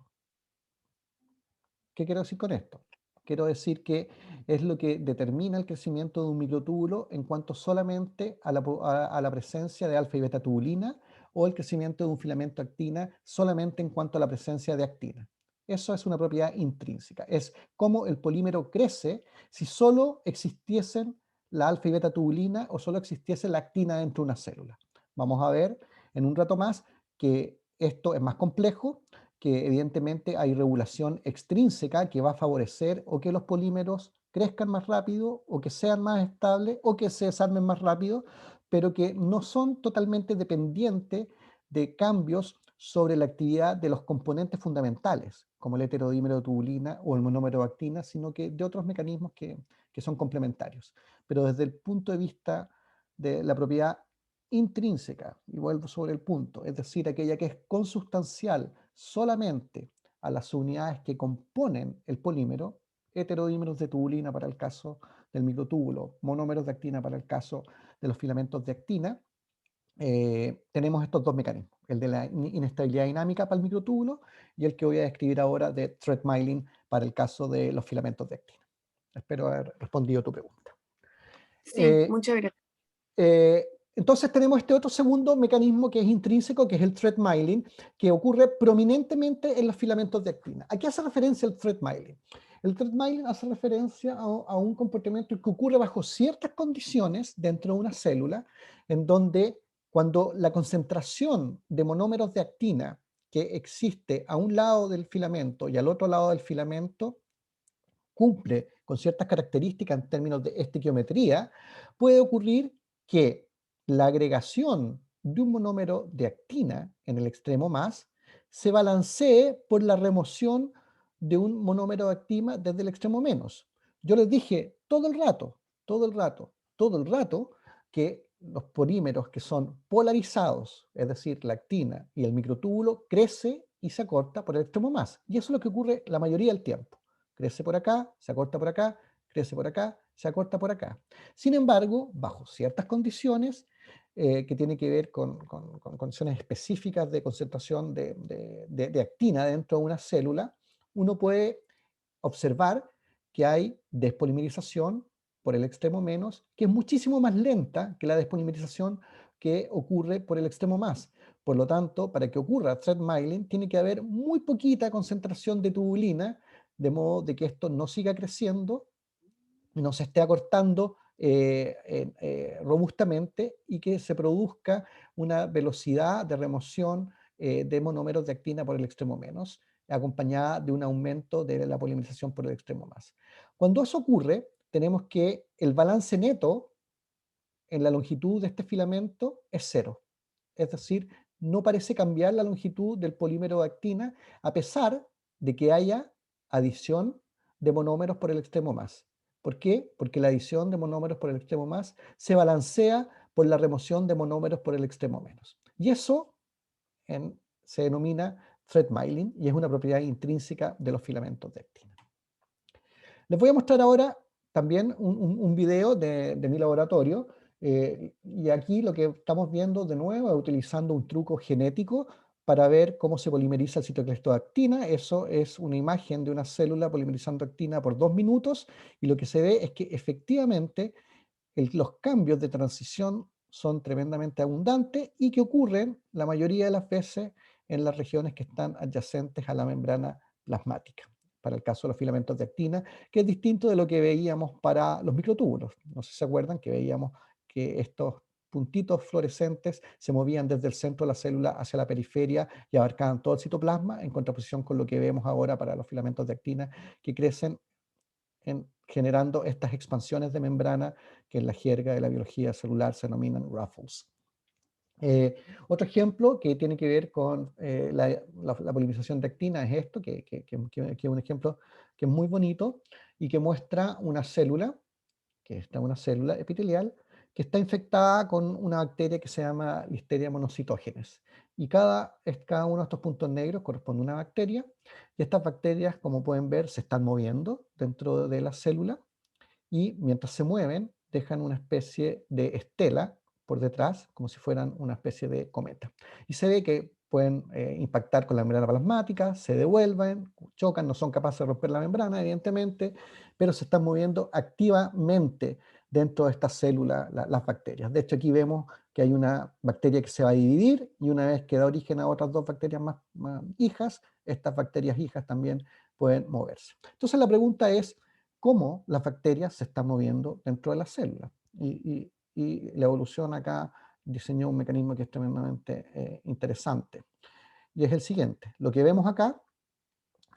¿Qué quiero decir con esto? Quiero decir que es lo que determina el crecimiento de un microtúbulo en cuanto solamente a la presencia de alfa y beta tubulina, o el crecimiento de un filamento actina solamente en cuanto a la presencia de actina. Eso es una propiedad intrínseca. Es cómo el polímero crece si solo existiesen la alfa y beta tubulina o solo existiese la actina dentro de una célula. Vamos a ver en un rato más que esto es más complejo, que evidentemente hay regulación extrínseca que va a favorecer o que los polímeros crezcan más rápido, o que sean más estables, o que se desarmen más rápido, pero que no son totalmente dependientes de cambios sobre la actividad de los componentes fundamentales, como el heterodímero de tubulina o el monómero de actina, sino que de otros mecanismos que son complementarios. Pero desde el punto de vista de la propiedad intrínseca, y vuelvo sobre el punto, es decir, aquella que es consustancial solamente a las unidades que componen el polímero, heterodímeros de tubulina para el caso del microtúbulo, monómeros de actina para el caso de los filamentos de actina, tenemos estos dos mecanismos, el de la inestabilidad dinámica para el microtúbulo y el que voy a describir ahora de thread-myelin para el caso de los filamentos de actina. Espero haber respondido tu pregunta. Sí, muchas gracias. Entonces tenemos este otro segundo mecanismo que es intrínseco, que es el thread-myelin, que ocurre prominentemente en los filamentos de actina. ¿A qué hace referencia el thread-myelin? El thread-myelin hace referencia a un comportamiento que ocurre bajo ciertas condiciones dentro de una célula, en donde cuando la concentración de monómeros de actina que existe a un lado del filamento y al otro lado del filamento cumple con ciertas características en términos de estequiometría, puede ocurrir que la agregación de un monómero de actina en el extremo más se balancee por la remoción de un monómero de actina desde el extremo menos. Yo les dije todo el rato que los polímeros que son polarizados, es decir, la actina y el microtúbulo, crece y se acorta por el extremo más. Y eso es lo que ocurre la mayoría del tiempo. Crece por acá, se acorta por acá, crece por acá, se acorta por acá. Sin embargo, bajo ciertas condiciones que tienen que ver con condiciones específicas de concentración de actina dentro de una célula, uno puede observar que hay despolimerización por el extremo menos, que es muchísimo más lenta que la despolimerización que ocurre por el extremo más. Por lo tanto, para que ocurra thread myelin, tiene que haber muy poquita concentración de tubulina, de modo de que esto no siga creciendo, no se esté acortando robustamente y que se produzca una velocidad de remoción de monómeros de actina por el extremo menos, acompañada de un aumento de la polimerización por el extremo más. Cuando eso ocurre, tenemos que el balance neto en la longitud de este filamento es 0. Es decir, no parece cambiar la longitud del polímero de actina a pesar de que haya adición de monómeros por el extremo más. ¿Por qué? Porque la adición de monómeros por el extremo más se balancea por la remoción de monómeros por el extremo menos. Y eso se denomina thread myelin y es una propiedad intrínseca de los filamentos de actina. Les voy a mostrar ahora también un video de mi laboratorio. Y aquí lo que estamos viendo de nuevo es utilizando un truco genético para ver cómo se polimeriza el citoclestoactina. Eso es una imagen de una célula polimerizando actina por 2 minutos y lo que se ve es que efectivamente los cambios de transición son tremendamente abundantes y que ocurren la mayoría de las veces en las regiones que están adyacentes a la membrana plasmática, para el caso de los filamentos de actina, que es distinto de lo que veíamos para los microtúbulos. No sé si se acuerdan que veíamos que estos puntitos fluorescentes se movían desde el centro de la célula hacia la periferia y abarcaban todo el citoplasma, en contraposición con lo que vemos ahora para los filamentos de actina, que crecen generando estas expansiones de membrana que en la jerga de la biología celular se denominan ruffles. Otro ejemplo que tiene que ver con la polimerización de actina es esto, que es un ejemplo que es muy bonito y que muestra una célula, una célula epitelial, que está infectada con una bacteria que se llama Listeria monocytogenes. Y cada uno de estos puntos negros corresponde a una bacteria, y estas bacterias, como pueden ver, se están moviendo dentro de la célula, y mientras se mueven, dejan una especie de estela por detrás, como si fueran una especie de cometa. Y se ve que pueden impactar con la membrana plasmática, se devuelven, chocan, no son capaces de romper la membrana, evidentemente, pero se están moviendo activamente dentro de esta célula las bacterias. De hecho, aquí vemos que hay una bacteria que se va a dividir y una vez que da origen a otras 2 bacterias más hijas, estas bacterias hijas también pueden moverse. Entonces la pregunta es, ¿cómo las bacterias se están moviendo dentro de la célula? Y la evolución acá diseñó un mecanismo que es tremendamente interesante. Y es el siguiente. Lo que vemos acá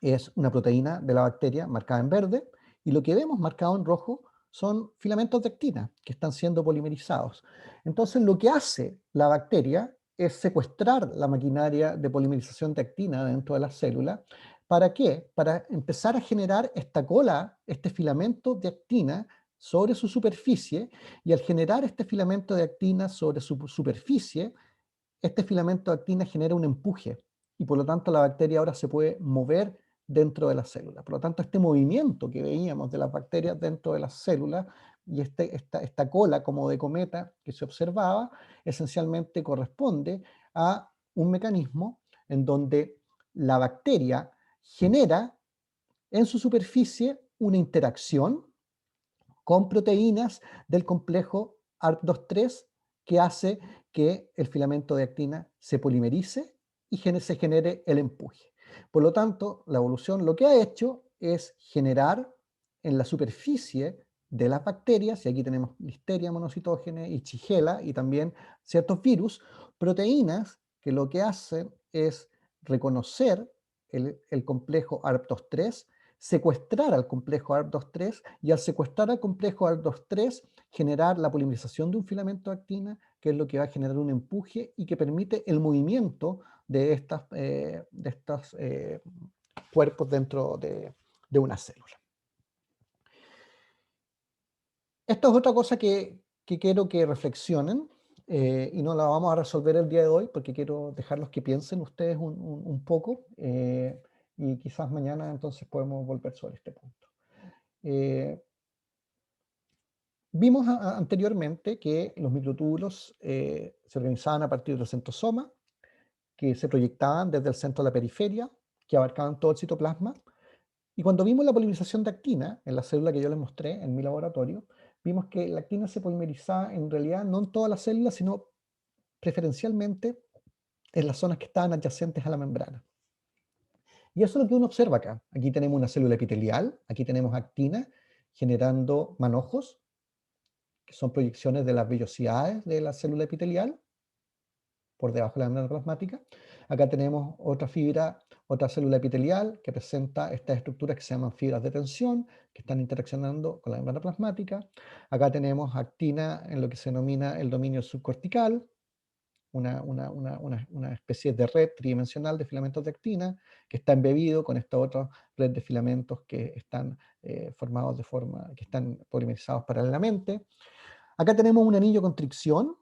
es una proteína de la bacteria marcada en verde, y lo que vemos marcado en rojo son filamentos de actina que están siendo polimerizados. Entonces lo que hace la bacteria es secuestrar la maquinaria de polimerización de actina dentro de la célula. ¿Para qué? Para empezar a generar esta cola, este filamento de actina sobre su superficie, y al generar este filamento de actina sobre su superficie, este filamento de actina genera un empuje y por lo tanto la bacteria ahora se puede mover dentro de la célula. Por lo tanto, este movimiento que veíamos de las bacterias dentro de las células y esta cola como de cometa que se observaba, esencialmente corresponde a un mecanismo en donde la bacteria genera en su superficie una interacción con proteínas del complejo ARP23 que hace que el filamento de actina se polimerice y se genere el empuje. Por lo tanto, la evolución lo que ha hecho es generar en la superficie de las bacterias, y aquí tenemos Listeria monocytogenes y Shigella y también ciertos virus, proteínas que lo que hacen es reconocer el complejo ARP23, secuestrar al complejo ARP23 y al secuestrar al complejo ARP23 generar la polimerización de un filamento de actina, que es lo que va a generar un empuje y que permite el movimiento de estos cuerpos dentro de una célula. Esto es otra cosa que quiero que reflexionen y no la vamos a resolver el día de hoy porque quiero dejarlos que piensen ustedes un poco. Y quizás mañana entonces podemos volver sobre este punto. Vimos anteriormente que los microtúbulos se organizaban a partir del centrosoma, que se proyectaban desde el centro a la periferia, que abarcaban todo el citoplasma. Y cuando vimos la polimerización de actina en la célula que yo les mostré en mi laboratorio, vimos que la actina se polimerizaba en realidad no en todas las células, sino preferencialmente en las zonas que estaban adyacentes a la membrana. Y eso es lo que uno observa acá. Aquí tenemos una célula epitelial, aquí tenemos actina generando manojos, que son proyecciones de las vellosidades de la célula epitelial, por debajo de la membrana plasmática. Acá tenemos otra fibra, otra célula epitelial que presenta estas estructuras que se llaman fibras de tensión, que están interaccionando con la membrana plasmática. Acá tenemos actina en lo que se denomina el dominio subcortical, una especie de red tridimensional de filamentos de actina que está embebido con esta otra red de filamentos que están formados de forma, que están polimerizados paralelamente. Acá tenemos un anillo constricción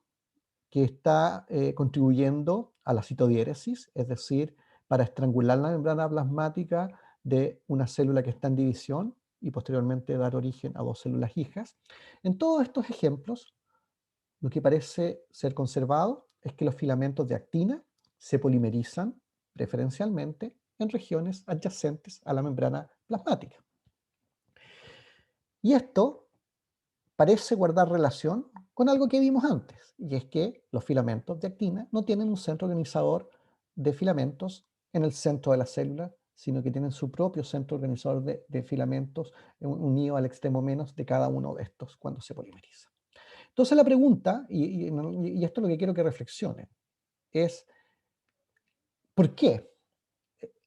que está contribuyendo a la citodiéresis, es decir, para estrangular la membrana plasmática de una célula que está en división y posteriormente dar origen a dos células hijas. En todos estos ejemplos, lo que parece ser conservado es que los filamentos de actina se polimerizan preferencialmente en regiones adyacentes a la membrana plasmática. Y esto parece guardar relación con algo que vimos antes, y es que los filamentos de actina no tienen un centro organizador de filamentos en el centro de la célula, sino que tienen su propio centro organizador de filamentos unido al extremo menos de cada uno de estos cuando se polimeriza. Entonces la pregunta, y esto es lo que quiero que reflexionen, es ¿por qué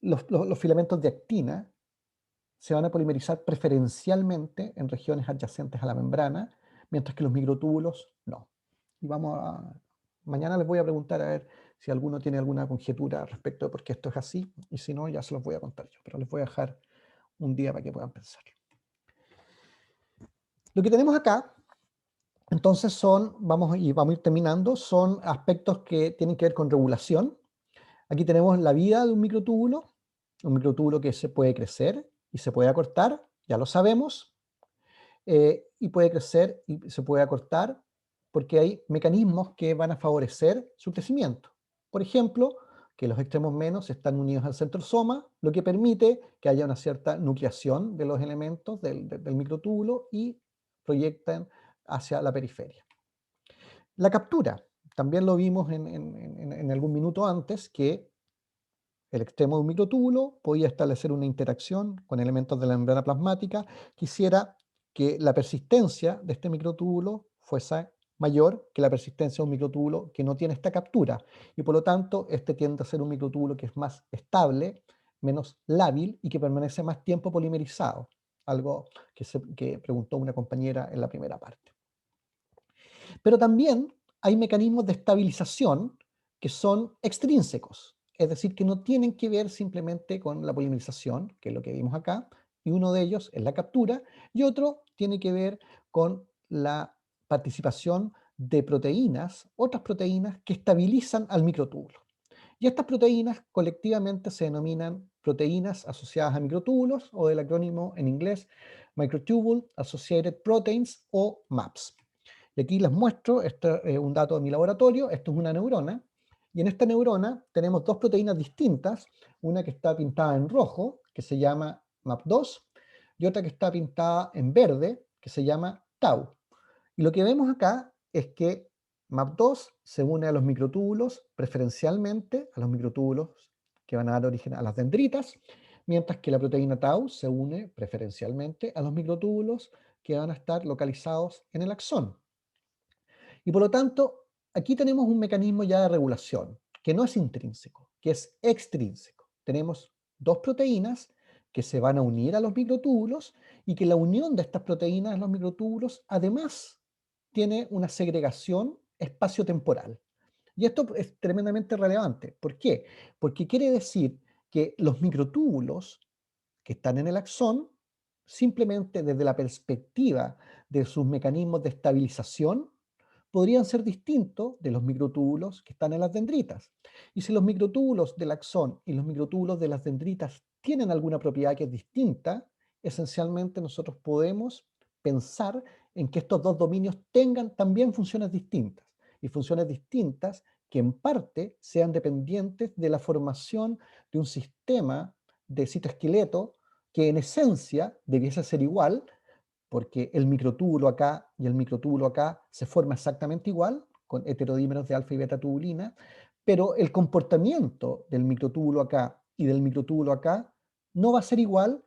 los filamentos de actina se van a polimerizar preferencialmente en regiones adyacentes a la membrana, mientras que los microtúbulos no? Y mañana les voy a preguntar a ver si alguno tiene alguna conjetura respecto de por qué esto es así, y si no, ya se los voy a contar yo, pero les voy a dejar un día para que puedan pensar. Lo que tenemos acá, entonces vamos a ir terminando, son aspectos que tienen que ver con regulación. Aquí tenemos la vida de un microtúbulo que se puede crecer y se puede acortar, ya lo sabemos, y puede crecer y se puede acortar porque hay mecanismos que van a favorecer su crecimiento. Por ejemplo, que los extremos menos están unidos al centrosoma, lo que permite que haya una cierta nucleación de los elementos del microtúbulo y proyectan hacia la periferia. La captura, también lo vimos en algún minuto antes, que el extremo de un microtúbulo podía establecer una interacción con elementos de la membrana plasmática que hiciera que la persistencia de este microtúbulo fuese mayor que la persistencia de un microtúbulo que no tiene esta captura, y por lo tanto este tiende a ser un microtúbulo que es más estable, menos lábil y que permanece más tiempo polimerizado, algo que preguntó una compañera en la primera parte. Pero también hay mecanismos de estabilización que son extrínsecos, es decir, que no tienen que ver simplemente con la polimerización, que es lo que vimos acá, y uno de ellos es la captura, y otro tiene que ver con la participación de proteínas, otras proteínas que estabilizan al microtúbulo. Y estas proteínas colectivamente se denominan proteínas asociadas a microtúbulos, o del acrónimo en inglés Microtubule Associated Proteins, o MAPS. Y aquí les muestro, esto es un dato de mi laboratorio, esto es una neurona, y en esta neurona tenemos dos proteínas distintas, una que está pintada en rojo, que se llama MAP2, y otra que está pintada en verde, que se llama Tau. Y lo que vemos acá es que MAP2 se une a los microtúbulos, preferencialmente a los microtúbulos que van a dar origen a las dendritas, mientras que la proteína Tau se une preferencialmente a los microtúbulos que van a estar localizados en el axón. Y por lo tanto, aquí tenemos un mecanismo ya de regulación, que no es intrínseco, que es extrínseco. Tenemos dos proteínas que se van a unir a los microtúbulos y que la unión de estas proteínas a los microtúbulos además tiene una segregación espaciotemporal. Y esto es tremendamente relevante. ¿Por qué? Porque quiere decir que los microtúbulos que están en el axón, simplemente desde la perspectiva de sus mecanismos de estabilización, podrían ser distintos de los microtúbulos que están en las dendritas. Y si los microtúbulos del axón y los microtúbulos de las dendritas tienen alguna propiedad que es distinta, esencialmente nosotros podemos pensar en que estos dos dominios tengan también funciones distintas, y funciones distintas que en parte sean dependientes de la formación de un sistema de citoesqueleto que en esencia debiese ser igual, porque el microtúbulo acá y el microtúbulo acá se forma exactamente igual, con heterodímeros de alfa y beta tubulina, pero el comportamiento del microtúbulo acá y del microtúbulo acá no va a ser igual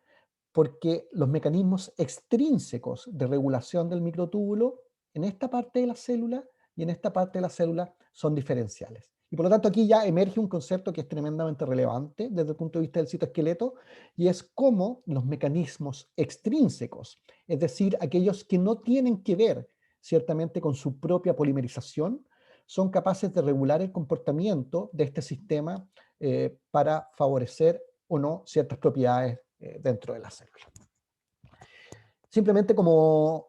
porque los mecanismos extrínsecos de regulación del microtúbulo en esta parte de la célula y en esta parte de la célula son diferenciales. Y por lo tanto aquí ya emerge un concepto que es tremendamente relevante desde el punto de vista del citoesqueleto, y es cómo los mecanismos extrínsecos, es decir, aquellos que no tienen que ver ciertamente con su propia polimerización, son capaces de regular el comportamiento de este sistema para favorecer o no ciertas propiedades dentro de la célula. Simplemente como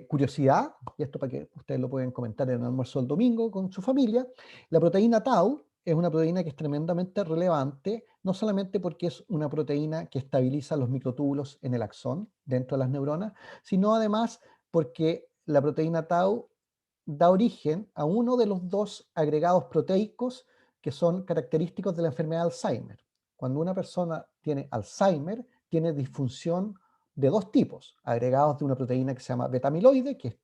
curiosidad, y esto para que ustedes lo pueden comentar en el almuerzo del domingo con su familia, la proteína tau es una proteína que es tremendamente relevante, no solamente porque es una proteína que estabiliza los microtúbulos en el axón, dentro de las neuronas, sino además porque la proteína tau da origen a uno de los dos agregados proteicos que son característicos de la enfermedad de Alzheimer. Cuando una persona tiene Alzheimer, tiene disfunción de dos tipos, agregados de una proteína que se llama beta-amiloide, que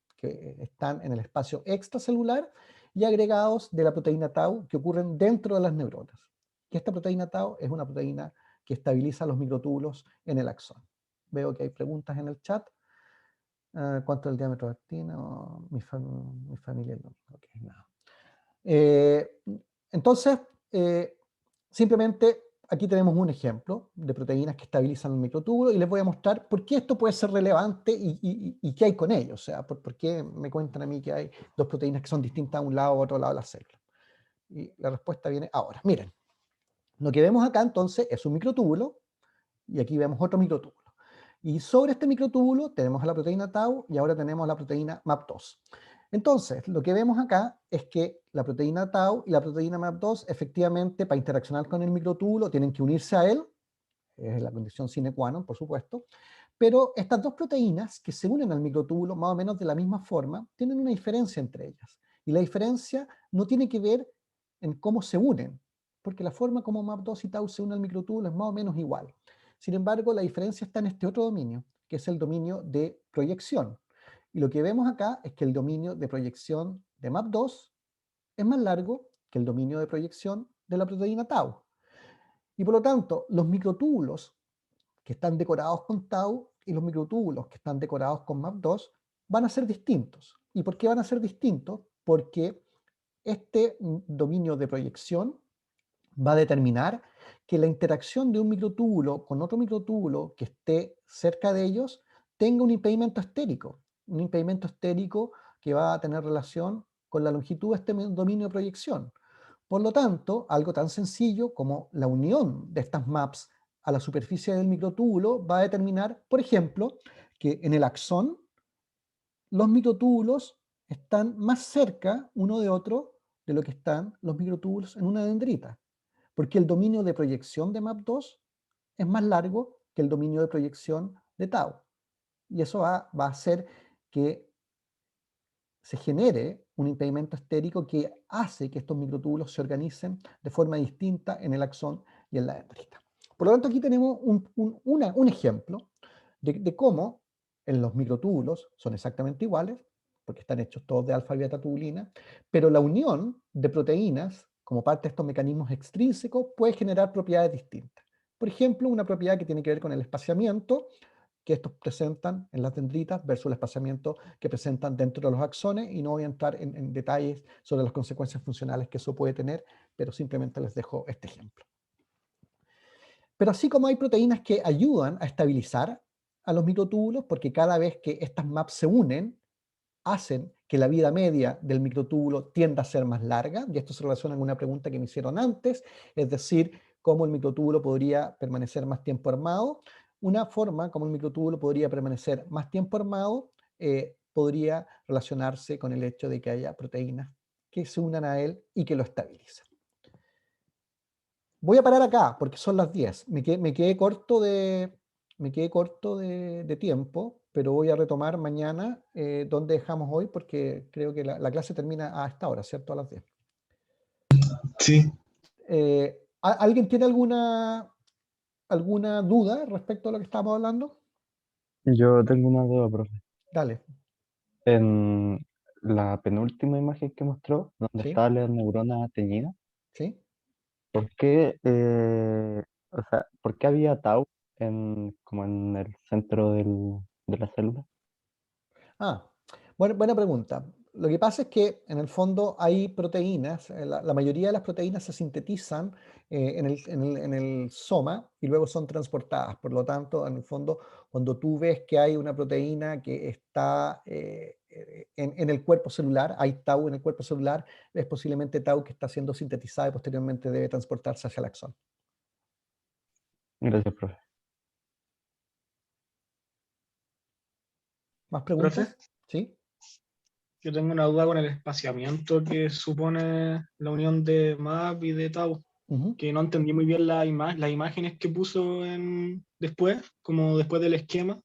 están en el espacio extracelular, y agregados de la proteína tau que ocurren dentro de las neuronas. Y esta proteína tau es una proteína que estabiliza los microtúbulos en el axón. Veo que hay preguntas en el chat. ¿Cuánto es el diámetro de actina? Mi familia no. Okay, no. Entonces, simplemente aquí tenemos un ejemplo de proteínas que estabilizan el microtúbulo y les voy a mostrar por qué esto puede ser relevante y qué hay con ello. O sea, por qué me cuentan a mí que hay dos proteínas que son distintas a un lado o otro lado de la célula. Y la respuesta viene ahora. Miren, lo que vemos acá entonces es un microtúbulo y aquí vemos otro microtúbulo. Y sobre este microtúbulo tenemos a la proteína tau y ahora tenemos la proteína MAP2. Entonces, lo que vemos acá es que la proteína tau y la proteína MAP2 efectivamente para interaccionar con el microtúbulo tienen que unirse a él, es la condición sine qua non, por supuesto, pero estas dos proteínas que se unen al microtúbulo más o menos de la misma forma tienen una diferencia entre ellas. Y la diferencia no tiene que ver en cómo se unen, porque la forma como MAP2 y tau se unen al microtúbulo es más o menos igual. Sin embargo, la diferencia está en este otro dominio, que es el dominio de proyección. Y lo que vemos acá es que el dominio de proyección de MAP2 es más largo que el dominio de proyección de la proteína tau. Y por lo tanto, los microtúbulos que están decorados con tau y los microtúbulos que están decorados con MAP2 van a ser distintos. ¿Y por qué van a ser distintos? Porque este dominio de proyección va a determinar que la interacción de un microtúbulo con otro microtúbulo que esté cerca de ellos tenga un impedimento estérico. Un impedimento estérico que va a tener relación con la longitud de este dominio de proyección. Por lo tanto, algo tan sencillo como la unión de estas MAPs a la superficie del microtúbulo va a determinar, por ejemplo, que en el axón los microtúbulos están más cerca uno de otro de lo que están los microtúbulos en una dendrita, porque el dominio de proyección de MAP2 es más largo que el dominio de proyección de tau. Y eso va a hacer que se genere un impedimento estérico que hace que estos microtúbulos se organicen de forma distinta en el axón y en la dendrita. Por lo tanto, aquí tenemos un ejemplo de cómo en los microtúbulos son exactamente iguales, porque están hechos todos de alfa y beta tubulina, pero la unión de proteínas como parte de estos mecanismos extrínsecos puede generar propiedades distintas. Por ejemplo, una propiedad que tiene que ver con el espaciamiento, que estos presentan en las dendritas versus el espaciamiento que presentan dentro de los axones, y no voy a entrar en detalles sobre las consecuencias funcionales que eso puede tener, pero simplemente les dejo este ejemplo. Pero así como hay proteínas que ayudan a estabilizar a los microtúbulos, porque cada vez que estas MAPs se unen, hacen que la vida media del microtúbulo tienda a ser más larga, y esto se relaciona con una pregunta que me hicieron antes, es decir, cómo el microtúbulo podría permanecer más tiempo armado. Una forma como el microtúbulo podría permanecer más tiempo armado podría relacionarse con el hecho de que haya proteínas que se unan a él y que lo estabilizan. Voy a parar acá porque son las 10. Me quedé corto de tiempo, pero voy a retomar mañana donde dejamos hoy, porque creo que la clase termina a esta hora, ¿cierto? A las 10. Sí. ¿Alguien tiene alguna duda respecto a lo que estamos hablando? Yo tengo una duda, profe. Dale. En la penúltima imagen que mostró, donde Sí. estaba la neurona teñida, ¿Sí? ¿por qué, o sea, ¿por qué había tau como en el centro de la célula? Ah, buena pregunta. Lo que pasa es que en el fondo hay proteínas, la mayoría de las proteínas se sintetizan en el soma y luego son transportadas. Por lo tanto, en el fondo, cuando tú ves que hay una proteína que está en el cuerpo celular, hay tau en el cuerpo celular, es posiblemente tau que está siendo sintetizada y posteriormente debe transportarse hacia el axón. Gracias, profe. ¿Más preguntas? Profe, ¿Sí? yo tengo una duda con el espaciamiento que supone la unión de MAP y de tau, Ujú. que no entendí muy bien las imágenes que puso después, como después del esquema,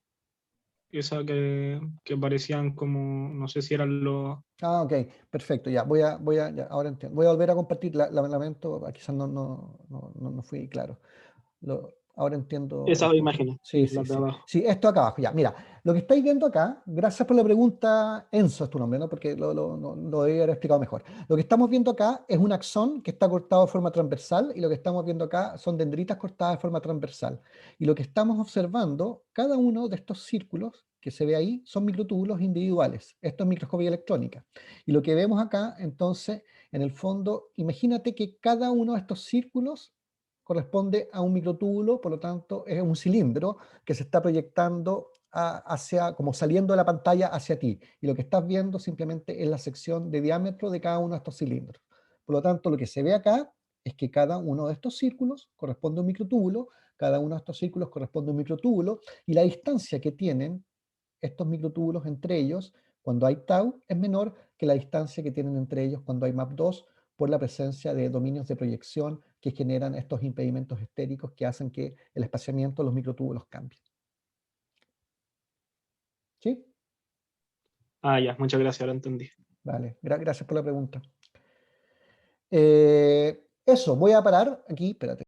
esa que parecían como, no sé si eran los... Ah, ok, perfecto, ya, ya, ahora entiendo. Voy a volver a compartir, lamento, quizás no fui claro. Ahora entiendo el Esas punto. imágenes, Sí, sí, sí, las de sí. abajo. Sí, esto acá abajo, ya. Mira, lo que estáis viendo acá, gracias por la pregunta, Enzo es tu nombre, ¿no? Porque lo debí haber explicado mejor. Lo que estamos viendo acá es un axón que está cortado de forma transversal y lo que estamos viendo acá son dendritas cortadas de forma transversal. Y lo que estamos observando, cada uno de estos círculos que se ve ahí son microtúbulos individuales. Esto es microscopía electrónica. Y lo que vemos acá, entonces, en el fondo, imagínate que cada uno de estos círculos corresponde a un microtúbulo, por lo tanto es un cilindro que se está proyectando como saliendo de la pantalla hacia ti. Y lo que estás viendo simplemente es la sección de diámetro de cada uno de estos cilindros. Por lo tanto, lo que se ve acá es que cada uno de estos círculos corresponde a un microtúbulo, cada uno de estos círculos corresponde a un microtúbulo, y la distancia que tienen estos microtúbulos entre ellos cuando hay tau es menor que la distancia que tienen entre ellos cuando hay MAP2 por la presencia de dominios de proyección que generan estos impedimentos estéricos que hacen que el espaciamiento de los microtúbulos cambie. ¿Sí? Ah, ya, muchas gracias, ahora entendí. Vale, gracias por la pregunta. Eso, voy a parar aquí, espérate.